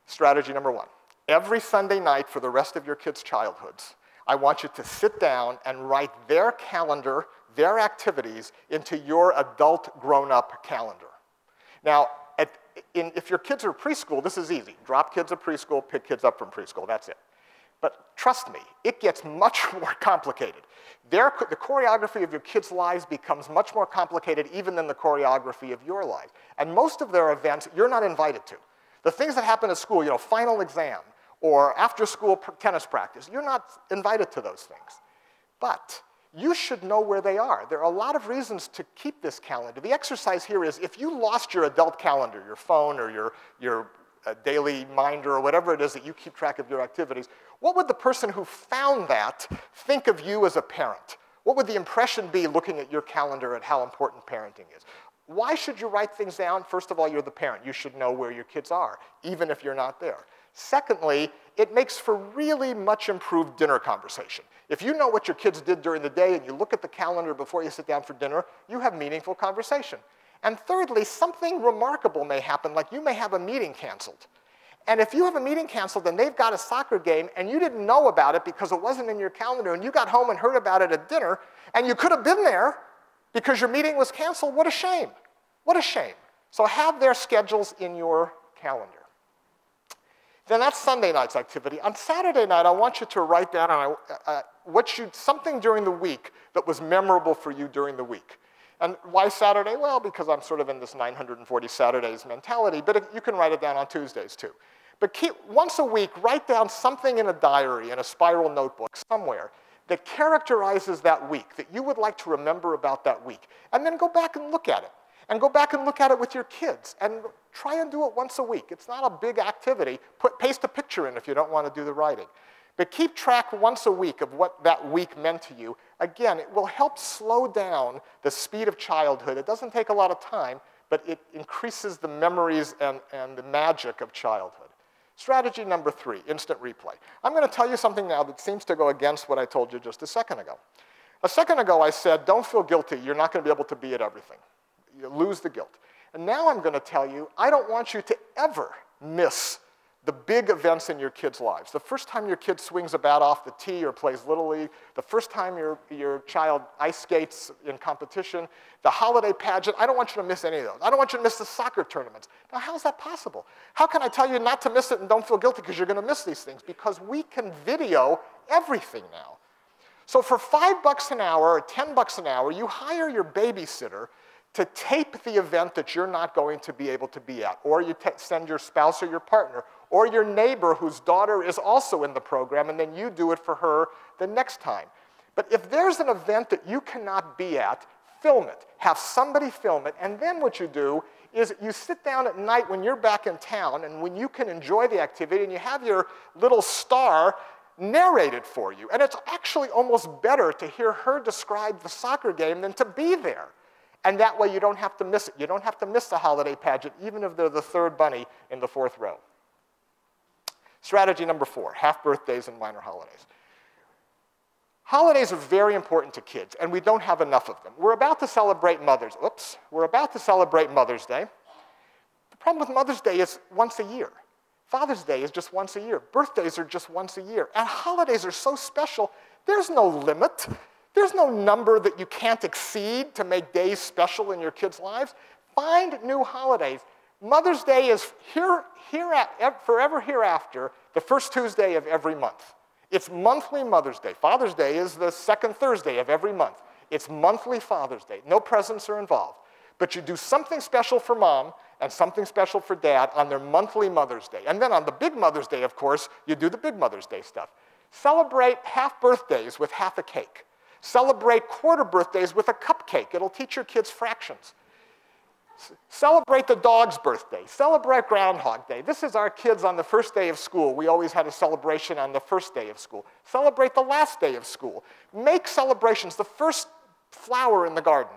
Strategy number 1. Every Sunday night for the rest of your kids' childhoods, I want you to sit down and write their calendar, their activities, into your adult grown-up calendar. Now, If your kids are preschool, this is easy. Drop kids at preschool, pick kids up from preschool, that's it. But trust me, it gets much more complicated. The choreography of your kids' lives becomes much more complicated even than the choreography of your life. And most of their events, you're not invited to. The things that happen at school, final exam, or after-school tennis practice, you're not invited to those things. But you should know where they are. There are a lot of reasons to keep this calendar. The exercise here is if you lost your adult calendar, your phone or your daily minder or whatever it is that you keep track of your activities, what would the person who found that think of you as a parent? What would the impression be looking at your calendar at how important parenting is? Why should you write things down? First of all, you're the parent. You should know where your kids are, even if you're not there. Secondly, it makes for really much improved dinner conversation. If you know what your kids did during the day and you look at the calendar before you sit down for dinner, you have meaningful conversation. And thirdly, something remarkable may happen, like you may have a meeting canceled. And if you have a meeting canceled and they've got a soccer game and you didn't know about it because it wasn't in your calendar and you got home and heard about it at dinner and you could have been there because your meeting was canceled, what a shame. What a shame. So have their schedules in your calendar. Then that's Sunday night's activity. On Saturday night, I want you to write down something during the week that was memorable for you during the week. And why Saturday? Well, because I'm sort of in this 940 Saturdays mentality, but you can write it down on Tuesdays too. But once a week, write down something in a diary, in a spiral notebook, somewhere, that characterizes that week, that you would like to remember about that week. And then go back and look at it. And go back and look at it with your kids. And try and do it once a week. It's not a big activity. Paste a picture in if you don't want to do the writing. But keep track once a week of what that week meant to you. Again, it will help slow down the speed of childhood. It doesn't take a lot of time, but it increases the memories and the magic of childhood. Strategy number 3, instant replay. I'm going to tell you something now that seems to go against what I told you just a second ago. A second ago, I said, don't feel guilty. You're not going to be able to be at everything. You lose the guilt. And now I'm going to tell you, I don't want you to ever miss the big events in your kids' lives. The first time your kid swings a bat off the tee or plays Little League, the first time your child ice skates in competition, the holiday pageant, I don't want you to miss any of those. I don't want you to miss the soccer tournaments. Now, how is that possible? How can I tell you not to miss it and don't feel guilty because you're going to miss these things? Because we can video everything now. So for $5 an hour or $10 an hour, you hire your babysitter to tape the event that you're not going to be able to be at, or you send your spouse or your partner, or your neighbor whose daughter is also in the program, and then you do it for her the next time. But if there's an event that you cannot be at, film it. Have somebody film it, and then what you do is you sit down at night when you're back in town, and when you can enjoy the activity, and you have your little star narrate it for you. And it's actually almost better to hear her describe the soccer game than to be there. And that way you don't have to miss it. You don't have to miss the holiday pageant, even if they're the third bunny in the 4th row. Strategy number 4, half birthdays and minor holidays. Holidays are very important to kids, and we don't have enough of them. We're about to celebrate We're about to celebrate Mother's Day. The problem with Mother's Day is once a year. Father's Day is just once a year. Birthdays are just once a year. And holidays are so special, there's no limit. There's no number that you can't exceed to make days special in your kids' lives. Find new holidays. Mother's Day is forever hereafter, the first Tuesday of every month. It's monthly Mother's Day. Father's Day is the second Thursday of every month. It's monthly Father's Day. No presents are involved. But you do something special for mom and something special for dad on their monthly Mother's Day. And then on the big Mother's Day, of course, you do the big Mother's Day stuff. Celebrate half birthdays with half a cake. Celebrate quarter birthdays with a cupcake. It'll teach your kids fractions. Celebrate the dog's birthday. Celebrate Groundhog Day. This is our kids on the first day of school. We always had a celebration on the first day of school. Celebrate the last day of school. Make celebrations. The first flower in the garden,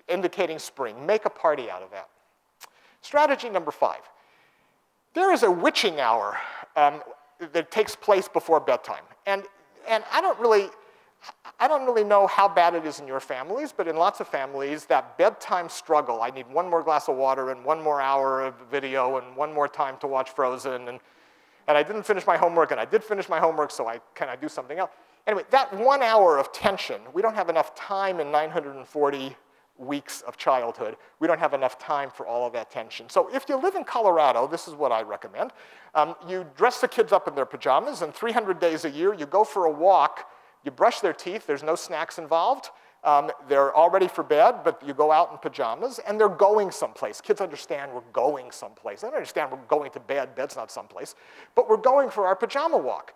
indicating spring. Make a party out of that. Strategy number 5. There is a witching hour that takes place before bedtime. And I don't really know how bad it is in your families, but in lots of families, that bedtime struggle, I need one more glass of water and one more hour of video and one more time to watch Frozen, and I didn't finish my homework, and I did finish my homework, so can I do something else? Anyway, that 1 hour of tension, we don't have enough time in 940 weeks of childhood. We don't have enough time for all of that tension. So if you live in Colorado, this is what I recommend. You dress the kids up in their pajamas, and 300 days a year, you go for a walk, you brush their teeth, there's no snacks involved. They're all ready for bed, but you go out in pajamas, and they're going someplace. Kids understand we're going someplace. They don't understand we're going to bed. Bed's not someplace. But we're going for our pajama walk.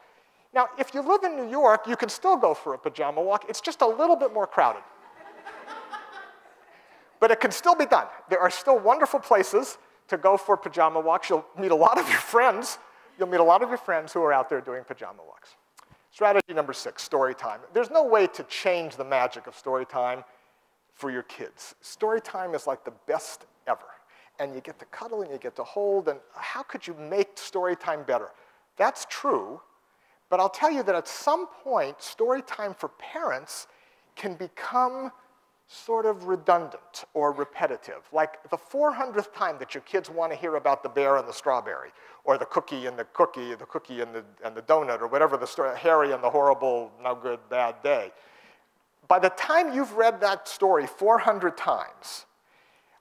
Now, if you live in New York, you can still go for a pajama walk. It's just a little bit more crowded. But it can still be done. There are still wonderful places to go for pajama walks. You'll meet a lot of your friends. You'll meet a lot of your friends who are out there doing pajama walks. Strategy number 6, story time. There's no way to change the magic of story time for your kids. Story time is like the best ever. And you get to cuddle and you get to hold, and how could you make story time better? That's true, but I'll tell you that at some point, story time for parents can become sort of redundant or repetitive. Like the 400th time that your kids want to hear about the bear and the strawberry, or the cookie and the donut, or whatever the story, Harry and the horrible, no good, bad day. By the time you've read that story 400 times,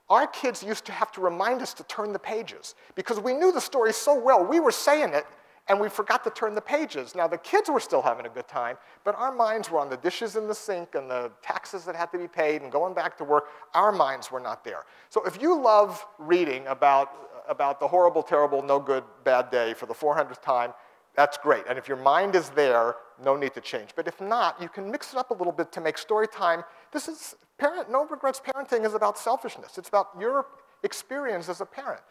our kids used to have to remind us to turn the pages because we knew the story so well. We were saying it, and we forgot to turn the pages. Now, the kids were still having a good time, but our minds were on the dishes in the sink and the taxes that had to be paid and going back to work. Our minds were not there. So if you love reading about the horrible, terrible, no good, bad day for the 400th time, that's great. And if your mind is there, no need to change. But if not, you can mix it up a little bit to make story time. This is no regrets parenting is about selfishness. It's about your experience as a parent.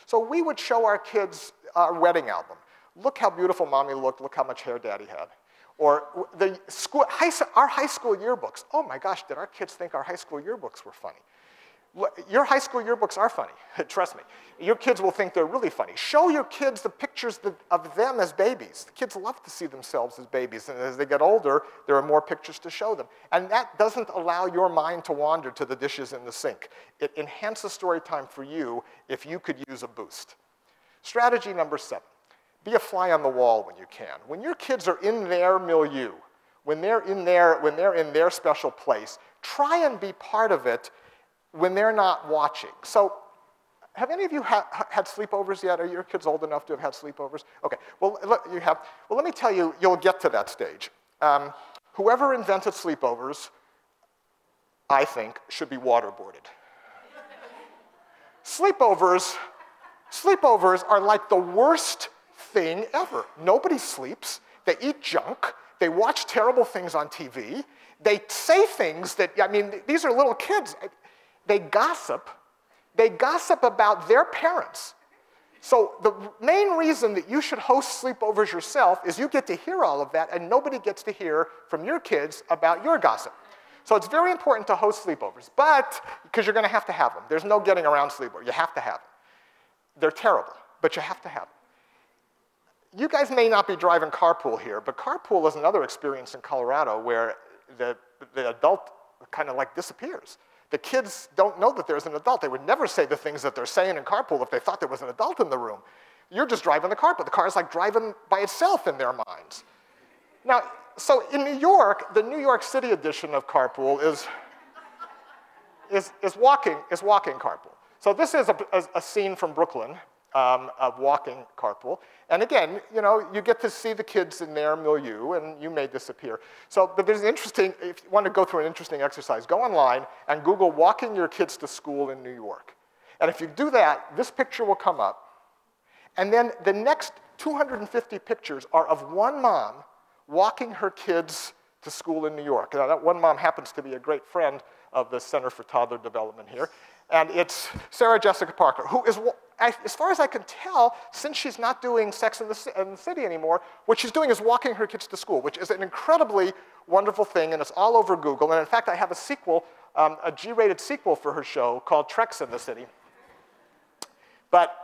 So we would show our kids our wedding album. Look how beautiful mommy looked. Look how much hair daddy had. Or our high school yearbooks. Oh my gosh, did our kids think our high school yearbooks were funny? Your high school yearbooks are funny, trust me. Your kids will think they're really funny. Show your kids the pictures of them as babies. The kids love to see themselves as babies, and as they get older, there are more pictures to show them. And that doesn't allow your mind to wander to the dishes in the sink. It enhances story time for you if you could use a boost. Strategy number 7. Be a fly on the wall when you can. When your kids are in their milieu, when they're in their special place, try and be part of it when they're not watching. So have any of you had sleepovers yet? Are your kids old enough to have had sleepovers? Okay, well, you have. Well, let me tell you, you'll get to that stage. Whoever invented sleepovers, I think, should be waterboarded. Sleepovers are like the worst thing ever. Nobody sleeps. They eat junk. They watch terrible things on TV. They say things that, I mean, these are little kids. They gossip. They gossip about their parents. So the main reason that you should host sleepovers yourself is you get to hear all of that, and nobody gets to hear from your kids about your gossip. So it's very important to host sleepovers, but because you're going to have them. There's no getting around sleepovers. You have to have them. They're terrible, but you have to have them. You guys may not be driving carpool here, but carpool is another experience in Colorado where the adult kind of like disappears. The kids don't know that there's an adult. They would never say the things that they're saying in carpool if they thought there was an adult in the room. You're just driving the car, but the car is like driving by itself in their minds. Now, so in New York, the New York City edition of carpool is walking carpool. So this is a scene from Brooklyn of walking carpool. And again, you know, you get to see the kids in their milieu, and you may disappear. So, but there's an interesting, if you want to go through an interesting exercise, go online and Google walking your kids to school in New York. And if you do that, this picture will come up. And then the next 250 pictures are of one mom walking her kids to school in New York. Now, that one mom happens to be a great friend of the Center for Toddler Development here. And it's Sarah Jessica Parker, who is, as far as I can tell, since she's not doing Sex in the City anymore, what she's doing is walking her kids to school, which is an incredibly wonderful thing, and it's all over Google. And in fact, I have a sequel, a G-rated sequel for her show called Treks in the City. But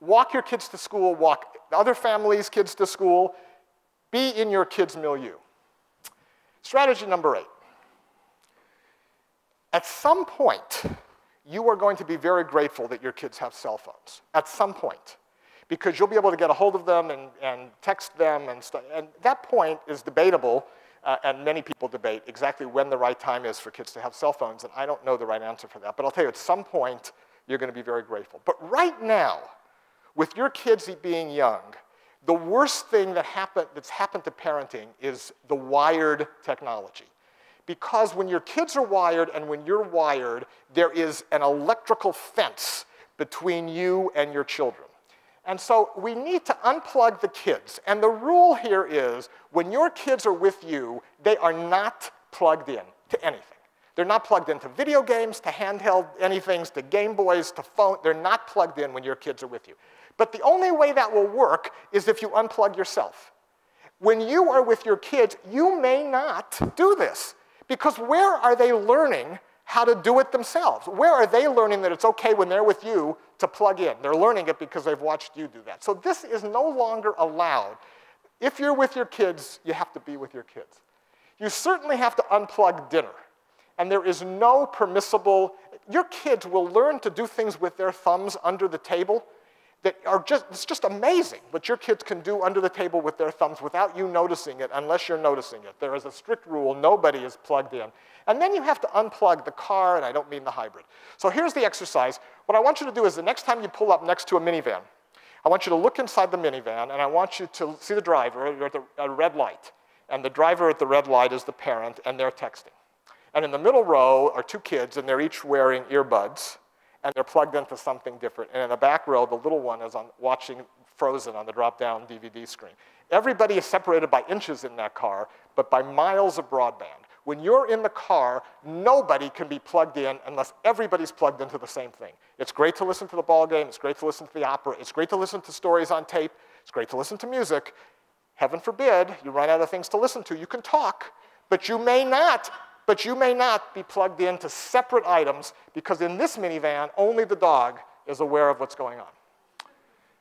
walk your kids to school, walk other families' kids to school, be in your kids' milieu. Strategy number 8. At some point, you are going to be very grateful that your kids have cell phones, at some point, because you'll be able to get a hold of them and text them and stuff. And that point is debatable, and many people debate exactly when the right time is for kids to have cell phones, and I don't know the right answer for that. But I'll tell you, at some point, you're going to be very grateful. But right now, with your kids being young, the worst thing that's happened to parenting is the wired technology. Because when your kids are wired and when you're wired, there is an electrical fence between you and your children. And so we need to unplug the kids. And the rule here is when your kids are with you, they are not plugged in to anything. They're not plugged into video games, to handheld anything, to Game Boys, to phone. They're not plugged in when your kids are with you. But the only way that will work is if you unplug yourself. When you are with your kids, you may not do this. Because where are they learning how to do it themselves? Where are they learning that it's okay when they're with you to plug in? They're learning it because they've watched you do that. So this is no longer allowed. If you're with your kids, you have to be with your kids. You certainly have to unplug dinner. And there is no permissible, your kids will learn to do things with their thumbs under the table that are it's just amazing what your kids can do under the table with their thumbs without you noticing it, unless you're noticing it. There is a strict rule, nobody is plugged in. And then you have to unplug the car, and I don't mean the hybrid. So here's the exercise. What I want you to do is the next time you pull up next to a minivan, I want you to look inside the minivan, and I want you to see the driver. You're at a red light, and the driver at the red light is the parent, and they're texting. And in the middle row are two kids, and they're each wearing earbuds, and they're plugged into something different. And in the back row, the little one is watching Frozen on the drop-down DVD screen. Everybody is separated by inches in that car, but by miles of broadband. When you're in the car, nobody can be plugged in unless everybody's plugged into the same thing. It's great to listen to the ball game. It's great to listen to the opera. It's great to listen to stories on tape. It's great to listen to music. Heaven forbid you run out of things to listen to. You can talk, but you may not be plugged into separate items because in this minivan, only the dog is aware of what's going on.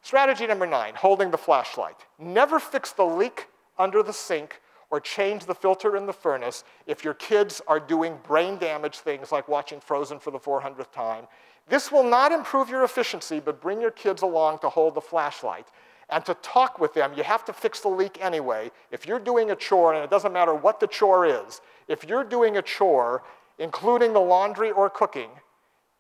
Strategy number 9, holding the flashlight. Never fix the leak under the sink or change the filter in the furnace if your kids are doing brain damage things like watching Frozen for the 400th time. This will not improve your efficiency, but bring your kids along to hold the flashlight. And to talk with them, you have to fix the leak anyway. If you're doing a chore, and it doesn't matter what the chore is, if you're doing a chore, including the laundry or cooking,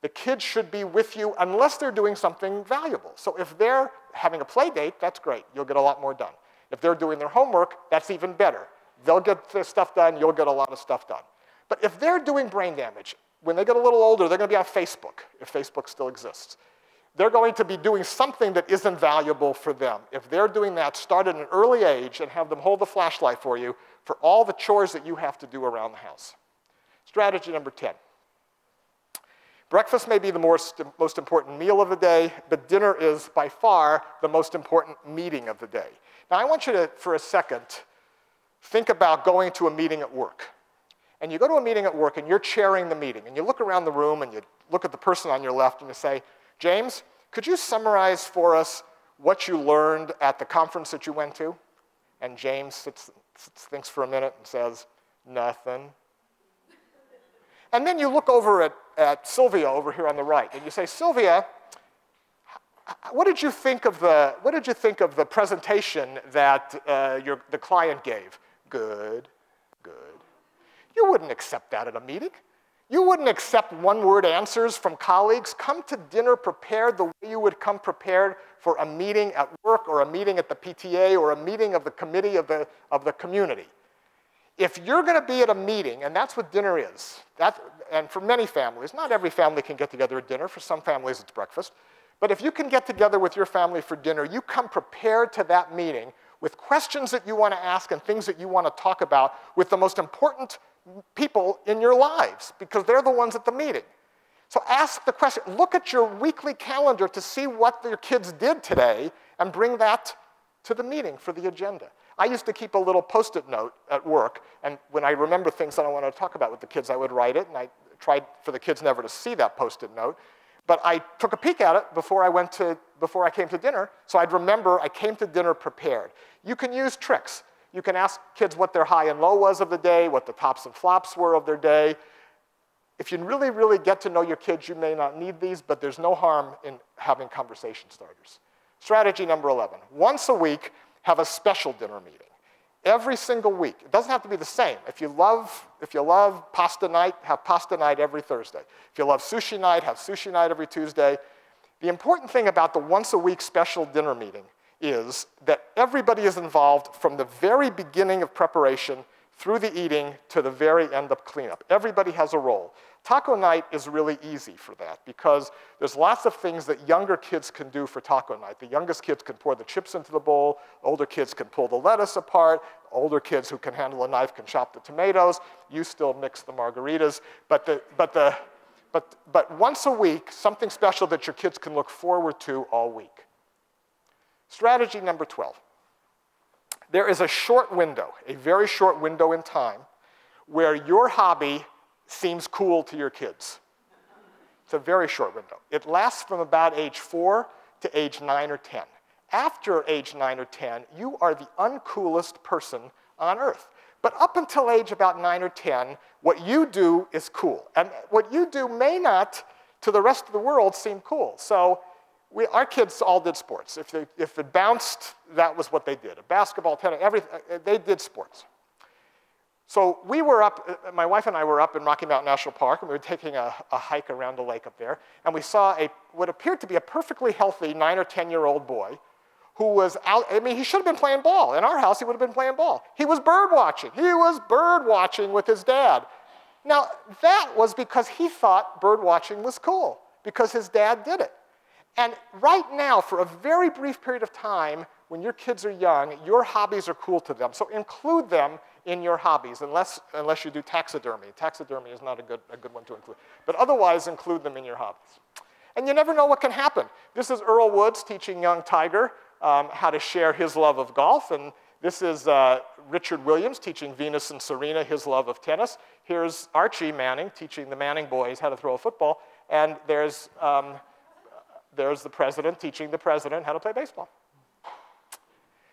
the kids should be with you unless they're doing something valuable. So if they're having a play date, that's great. You'll get a lot more done. If they're doing their homework, that's even better. They'll get their stuff done, you'll get a lot of stuff done. But if they're doing brain damage, when they get a little older, they're going to be on Facebook, if Facebook still exists. They're going to be doing something that isn't valuable for them. If they're doing that, start at an early age and have them hold the flashlight for you for all the chores that you have to do around the house. Strategy number 10. Breakfast may be the most important meal of the day, but dinner is by far the most important meeting of the day. Now I want you to, for a second, think about going to a meeting at work. And you go to a meeting at work and you're chairing the meeting, and you look around the room and you look at the person on your left and you say, James, could you summarize for us what you learned at the conference that you went to? And James thinks for a minute and says, nothing. And then you look over at Sylvia over here on the right, and you say, Sylvia, what did you think of the presentation that the client gave? Good, good. You wouldn't accept that at a meeting. You wouldn't accept one-word answers from colleagues. Come to dinner prepared the way you would come prepared for a meeting at work or a meeting at the PTA or a meeting of the committee of the community. If you're going to be at a meeting, and that's what dinner is, and for many families, not every family can get together at dinner. For some families, it's breakfast. But if you can get together with your family for dinner, you come prepared to that meeting with questions that you want to ask and things that you want to talk about with the most important people in your lives, because they're the ones at the meeting. So ask the question. Look at your weekly calendar to see what your kids did today and bring that to the meeting for the agenda. I used to keep a little Post-it note at work, and when I remember things that I wanted to talk about with the kids, I would write it, and I tried for the kids never to see that Post-it note. But I took a peek at it before I came to dinner, so I'd remember I came to dinner prepared. You can use tricks. You can ask kids what their high and low was of the day, what the tops and flops were of their day. If you really, really get to know your kids, you may not need these, but there's no harm in having conversation starters. Strategy number 11. Once a week, have a special dinner meeting. every single week. It doesn't have to be the same. If you love pasta night, have pasta night every Thursday. If you love sushi night, have sushi night every Tuesday. The important thing about the once-a-week special dinner meeting is that everybody is involved from the very beginning of preparation through the eating to the very end of cleanup. Everybody has a role. Taco night is really easy for that because there's lots of things that younger kids can do for taco night. The youngest kids can pour the chips into the bowl. Older kids can pull the lettuce apart. Older kids who can handle a knife can chop the tomatoes. You still mix the margaritas. But once a week, something special that your kids can look forward to all week. Strategy number 12. There is a short window, a very short window in time, where your hobby seems cool to your kids. It's a very short window. It lasts from about age 4 to age 9 or 10. After age 9 or 10, you are the uncoolest person on earth. But up until age about 9 or 10, what you do is cool. And what you do may not, to the rest of the world, seem cool. So our kids all did sports. If it bounced, that was what they did. Basketball, tennis, everything, they did sports. So we were up, my wife and I were up in Rocky Mountain National Park, and we were taking a hike around the lake up there, and we saw what appeared to be a perfectly healthy 9 or 10-year-old boy who was out. I mean, he should have been playing ball. In our house, he would have been playing ball. He was bird watching. He was bird watching with his dad. Now, that was because he thought bird watching was cool, because his dad did it. And right now, for a very brief period of time, when your kids are young, your hobbies are cool to them. So include them in your hobbies, unless you do taxidermy. Taxidermy is not a good one to include. But otherwise, include them in your hobbies. And you never know what can happen. This is Earl Woods teaching young Tiger how to share his love of golf. And this is Richard Williams teaching Venus and Serena his love of tennis. Here's Archie Manning teaching the Manning boys how to throw a football. And there's the president teaching the president how to play baseball.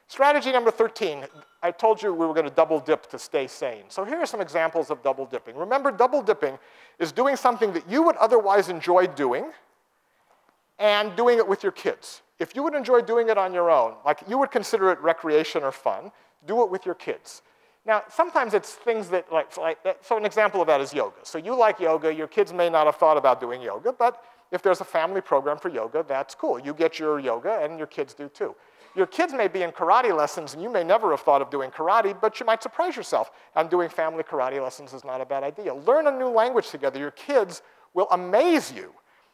Strategy number 13. I told you we were going to double dip to stay sane. So here are some examples of double dipping. Remember, double dipping is doing something that you would otherwise enjoy doing and doing it with your kids. If you would enjoy doing it on your own, like you would consider it recreation or fun, do it with your kids. Now, sometimes it's things that, so an example of that is yoga. So you like yoga, your kids may not have thought about doing yoga, but if there's a family program for yoga, that's cool. You get your yoga and your kids do too. Your kids may be in karate lessons and you may never have thought of doing karate, but you might surprise yourself. And doing family karate lessons is not a bad idea. Learn a new language together. Your kids will amaze you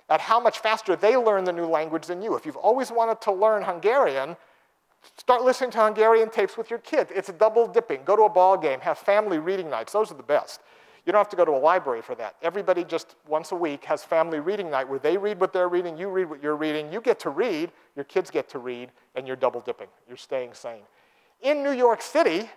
at how much faster they learn the new language than you. If you've always wanted to learn Hungarian, start listening to Hungarian tapes with your kids. It's a double dipping. Go to a ball game, have family reading nights. Those are the best. You don't have to go to a library for that. Everybody just once a week has family reading night where they read what they're reading, you read what you're reading, you get to read, your kids get to read, and you're double dipping. You're staying sane. In New York City,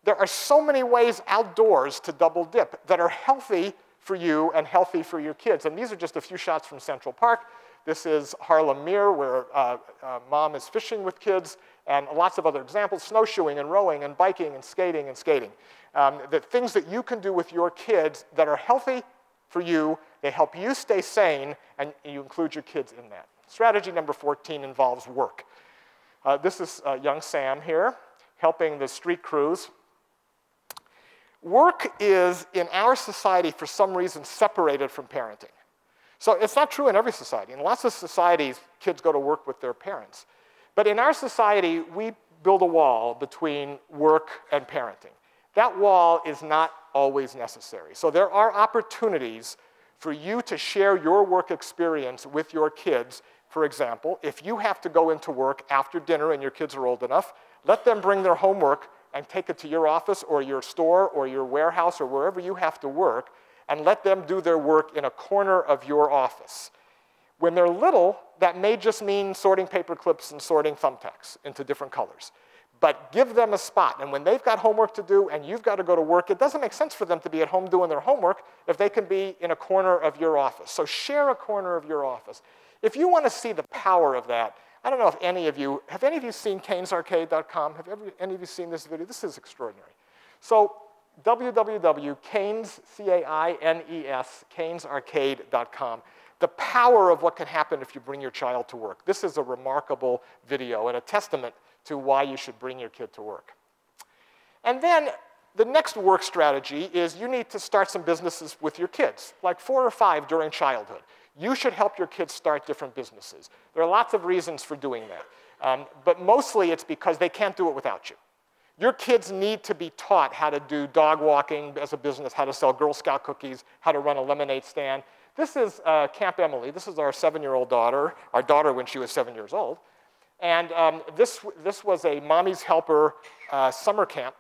there are so many ways outdoors to double dip that are healthy for you and healthy for your kids. And these are just a few shots from Central Park. This is Harlem Mere, where mom is fishing with kids, and lots of other examples, snowshoeing and rowing and biking and skating and skating. The things that you can do with your kids that are healthy for you, they help you stay sane, and you include your kids in that. Strategy number 14 involves work. This is young Sam here, helping the street crews. Work is, in our society, for some reason, separated from parenting. So it's not true in every society. In lots of societies, kids go to work with their parents. But in our society, we build a wall between work and parenting. That wall is not always necessary. So there are opportunities for you to share your work experience with your kids. For example, if you have to go into work after dinner and your kids are old enough, let them bring their homework and take it to your office or your store or your warehouse or wherever you have to work, and let them do their work in a corner of your office. When they're little, that may just mean sorting paper clips and sorting thumbtacks into different colors. But give them a spot. And when they've got homework to do and you've got to go to work, it doesn't make sense for them to be at home doing their homework if they can be in a corner of your office. So share a corner of your office. If you want to see the power of that, I don't know if have any of you seen CainesArcade.com? Have any of you seen this video? This is extraordinary. So www.caines, C-A-I-N-E-S, CainesArcade.com. The power of what can happen if you bring your child to work. This is a remarkable video and a testament to why you should bring your kid to work. And then the next work strategy is you need to start some businesses with your kids, like 4 or 5 during childhood. You should help your kids start different businesses. There are lots of reasons for doing that. But mostly it's because they can't do it without you. Your kids need to be taught how to do dog walking as a business, how to sell Girl Scout cookies, how to run a lemonade stand. This is Camp Emily. This is our 7-year-old daughter, our daughter when she was 7 years old. And this was a Mommy's Helper summer camp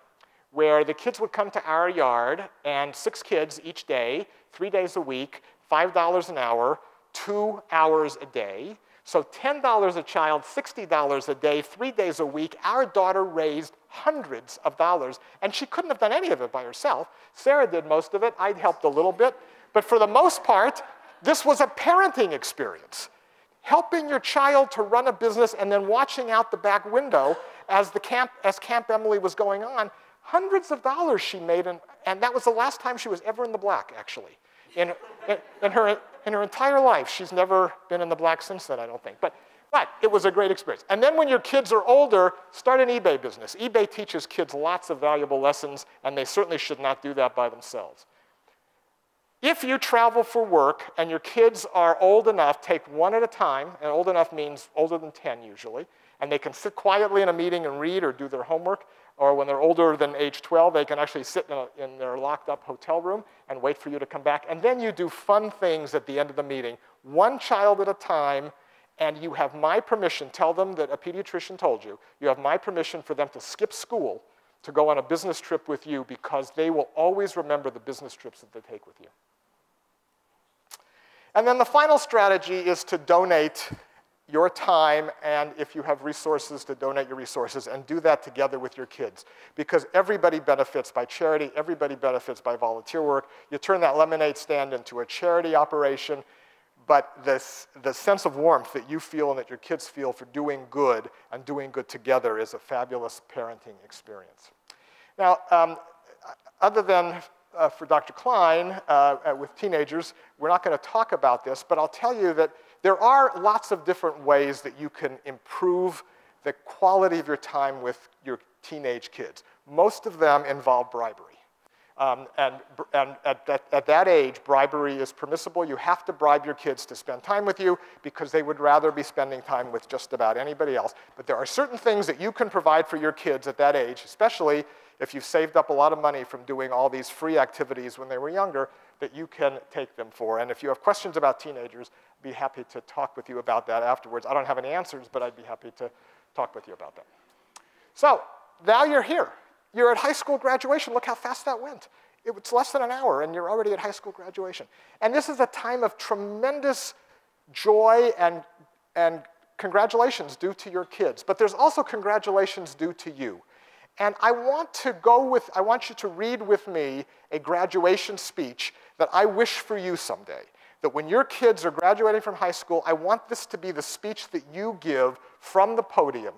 where the kids would come to our yard, and 6 kids each day, 3 days a week, $5 an hour, 2 hours a day. So $10 a child, $60 a day, 3 days a week. Our daughter raised hundreds of dollars, and she couldn't have done any of it by herself. Sarah did most of it. I'd helped a little bit. But for the most part, this was a parenting experience. Helping your child to run a business and then watching out the back window as Camp Emily was going on, hundreds of dollars she made, and that was the last time she was ever in the black, actually. In her entire life, she's never been in the black since then, I don't think. But it was a great experience. And then when your kids are older, start an eBay business. eBay teaches kids lots of valuable lessons, and they certainly should not do that by themselves. If you travel for work and your kids are old enough, take one at a time, and old enough means older than 10 usually, and they can sit quietly in a meeting and read or do their homework, or when they're older than age 12, they can actually sit in their locked up hotel room and wait for you to come back. And then you do fun things at the end of the meeting, one child at a time, and you have my permission. Tell them that a pediatrician told you. You have my permission for them to skip school to go on a business trip with you because they will always remember the business trips that they take with you. And then the final strategy is to donate your time, and if you have resources, to donate your resources, and do that together with your kids. Because everybody benefits by charity, everybody benefits by volunteer work. You turn that lemonade stand into a charity operation, but the sense of warmth that you feel and that your kids feel for doing good and doing good together is a fabulous parenting experience. Now, other than for Dr. Klein with teenagers, we're not going to talk about this, but I'll tell you that there are lots of different ways that you can improve the quality of your time with your teenage kids. Most of them involve bribery. And at that age, bribery is permissible. You have to bribe your kids to spend time with you because they would rather be spending time with just about anybody else. But there are certain things that you can provide for your kids at that age, especially if you've saved up a lot of money from doing all these free activities when they were younger, that you can take them for. And if you have questions about teenagers, I'd be happy to talk with you about that afterwards. I don't have any answers, but I'd be happy to talk with you about that. So now you're here. You're at high school graduation. Look how fast that went. It's less than an hour, and you're already at high school graduation. And this is a time of tremendous joy and congratulations due to your kids. But there's also congratulations due to you. And I want you to read with me a graduation speech that I wish for you someday. That when your kids are graduating from high school, I want this to be the speech that you give from the podium.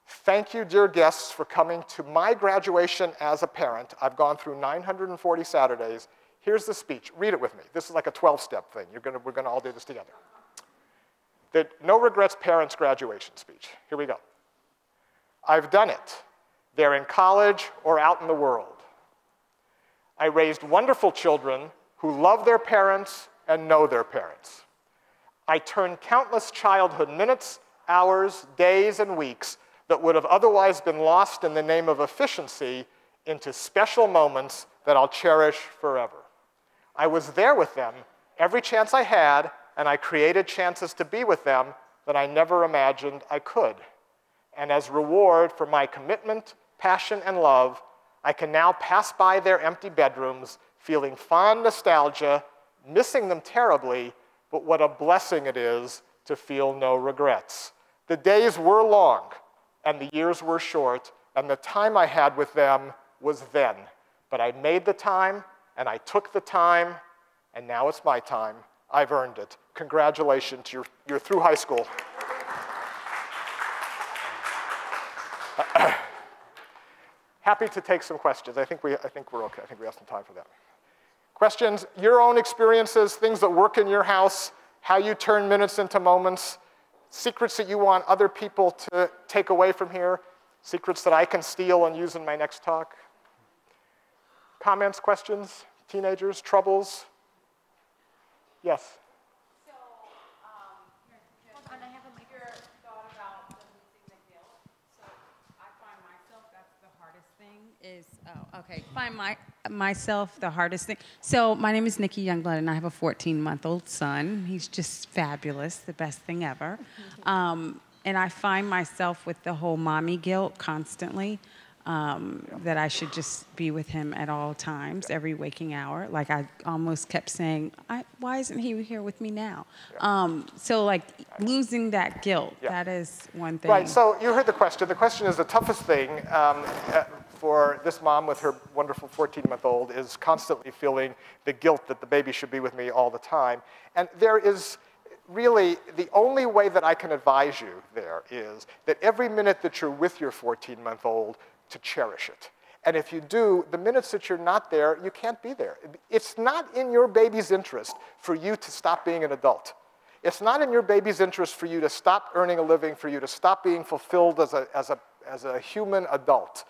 Thank you, dear guests, for coming to my graduation as a parent. I've gone through 940 Saturdays. Here's the speech. Read it with me. This is like a 12-step thing. We're gonna all do this together. The No Regrets Parents graduation speech. Here we go. I've done it. They're in college or out in the world. I raised wonderful children who love their parents and know their parents. I turned countless childhood minutes, hours, days, and weeks that would have otherwise been lost in the name of efficiency into special moments that I'll cherish forever. I was there with them every chance I had, and I created chances to be with them that I never imagined I could. And as reward for my commitment, passion, and love, I can now pass by their empty bedrooms, feeling fond nostalgia, missing them terribly, but what a blessing it is to feel no regrets. The days were long, and the years were short, and the time I had with them was then. But I made the time, and I took the time, and now it's my time. I've earned it. Congratulations, you're through high school. Happy to take some questions. I think we're okay. I think we have some time for that. Questions, your own experiences, things that work in your house, how you turn minutes into moments, secrets that you want other people to take away from here. Secrets that I can steal and use in my next talk? Comments, questions? Teenagers, troubles? Yes? So, and I have a thought about the losing the guilt. So I find myself, that's the hardest thing is, myself the hardest thing. So my name is Nikki Youngblood, and I have a 14-month-old son. He's just fabulous, the best thing ever. And I find myself with the whole mommy guilt constantly, that I should just be with him at all times, every waking hour. Like I almost kept saying, why isn't he here with me now? So like losing that guilt, that is one thing. Right, so you heard the question. The question is the toughest thing for this mom with her wonderful 14-month-old is constantly feeling the guilt that the baby should be with me all the time. And there is really, the only way that I can advise you there is that every minute that you're with your 14-month-old, to cherish it. And if you do, the minutes that you're not there, you can't be there. It's not in your baby's interest for you to stop being an adult. It's not in your baby's interest for you to stop earning a living, for you to stop being fulfilled as a human adult.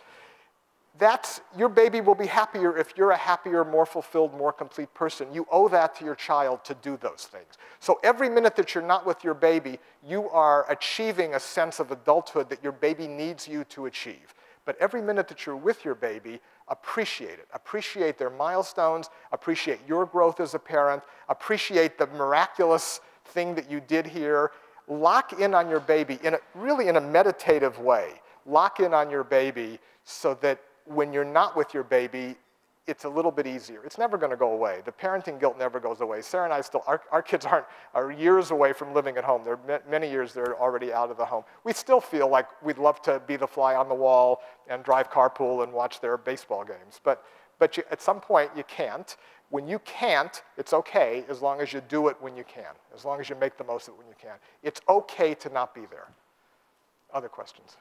Your baby will be happier if you're a happier, more fulfilled, more complete person. You owe that to your child to do those things. So every minute that you're not with your baby, you are achieving a sense of adulthood that your baby needs you to achieve. But every minute that you're with your baby, appreciate it. Appreciate their milestones, appreciate your growth as a parent, appreciate the miraculous thing that you did here. Lock in on your baby, really in a meditative way. Lock in on your baby so that when you're not with your baby, it's a little bit easier. It's never going to go away. The parenting guilt never goes away. Sarah and I still, our kids are years away from living at home. They're many years they're already out of the home. We still feel like we'd love to be the fly on the wall and drive carpool and watch their baseball games. But at some point, you can't. When you can't, it's okay as long as you do it when you can, as long as you make the most of it when you can. It's okay to not be there. Other questions?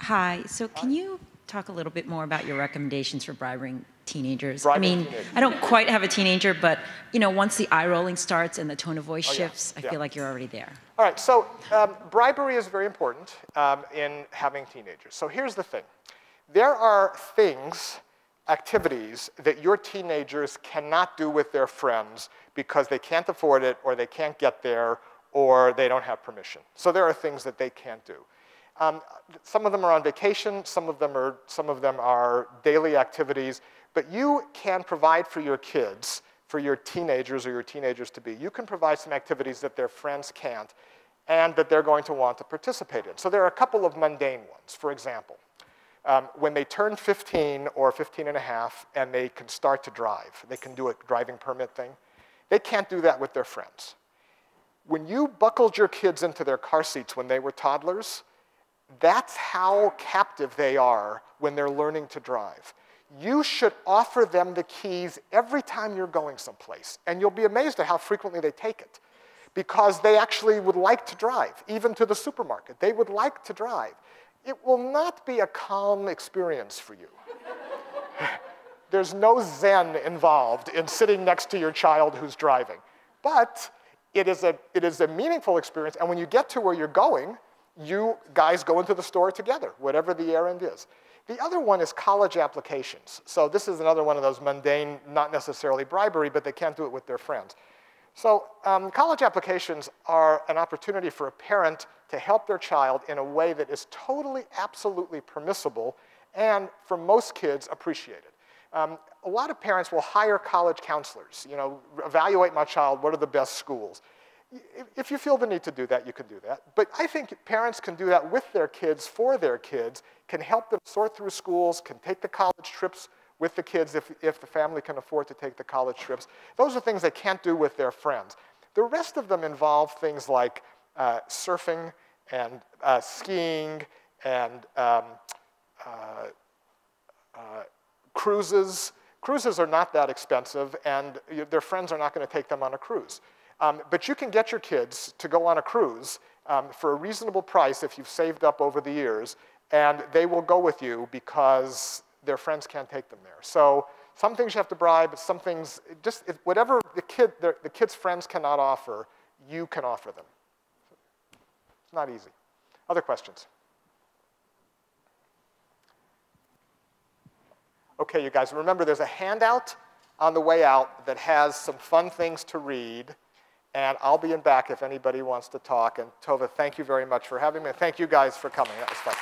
Hi, so can you talk a little bit more about your recommendations for bribing teenagers? Bribing teenagers. I don't quite have a teenager, but once the eye rolling starts and the tone of voice shifts, I feel like you're already there. All right, so bribery is very important in having teenagers. So here's the thing. There are things, activities that your teenagers cannot do with their friends because they can't afford it or they can't get there or they don't have permission. So there are things that they can't do. Some of them are on vacation, some of them are daily activities, but you can provide for your kids, for your teenagers or your teenagers to be, you can provide some activities that their friends can't and that they're going to want to participate in. So there are a couple of mundane ones. For example, when they turn 15 or 15 and a half and they can start to drive, they can do a driving permit thing, they can't do that with their friends. When you buckled your kids into their car seats when they were toddlers, that's how captive they are when they're learning to drive. You should offer them the keys every time you're going someplace, and you'll be amazed at how frequently they take it, because they actually would like to drive, even to the supermarket. They would like to drive. It will not be a calm experience for you. There's no zen involved in sitting next to your child who's driving. But it is a meaningful experience, and when you get to where you're going, you guys go into the store together, whatever the errand is. The other one is college applications. So this is another one of those mundane, not necessarily bribery, but they can't do it with their friends. So college applications are an opportunity for a parent to help their child in a way that is totally, absolutely permissible and, for most kids, appreciated. A lot of parents will hire college counselors, evaluate my child, what are the best schools? If you feel the need to do that, you can do that. But I think parents can do that with their kids, for their kids, can help them sort through schools, can take the college trips with the kids if the family can afford to take the college trips. Those are things they can't do with their friends. The rest of them involve things like surfing and skiing and cruises. Cruises are not that expensive, and their friends are not going to take them on a cruise. But you can get your kids to go on a cruise for a reasonable price if you've saved up over the years, and they will go with you because their friends can't take them there. So some things you have to bribe, some things, whatever the kid's friends cannot offer, you can offer them. It's not easy. Other questions? Okay, you guys, remember there's a handout on the way out that has some fun things to read, and I'll be in back if anybody wants to talk. And Tova, thank you very much for having me. Thank you guys for coming. That was fun.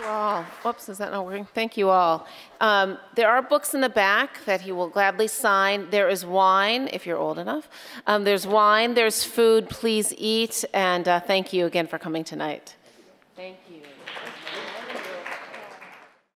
All. Whoops, is that not working? Thank you all. There are books in the back that he will gladly sign. There is wine, if you're old enough. There's wine, there's food, please eat, and thank you again for coming tonight. Thank you.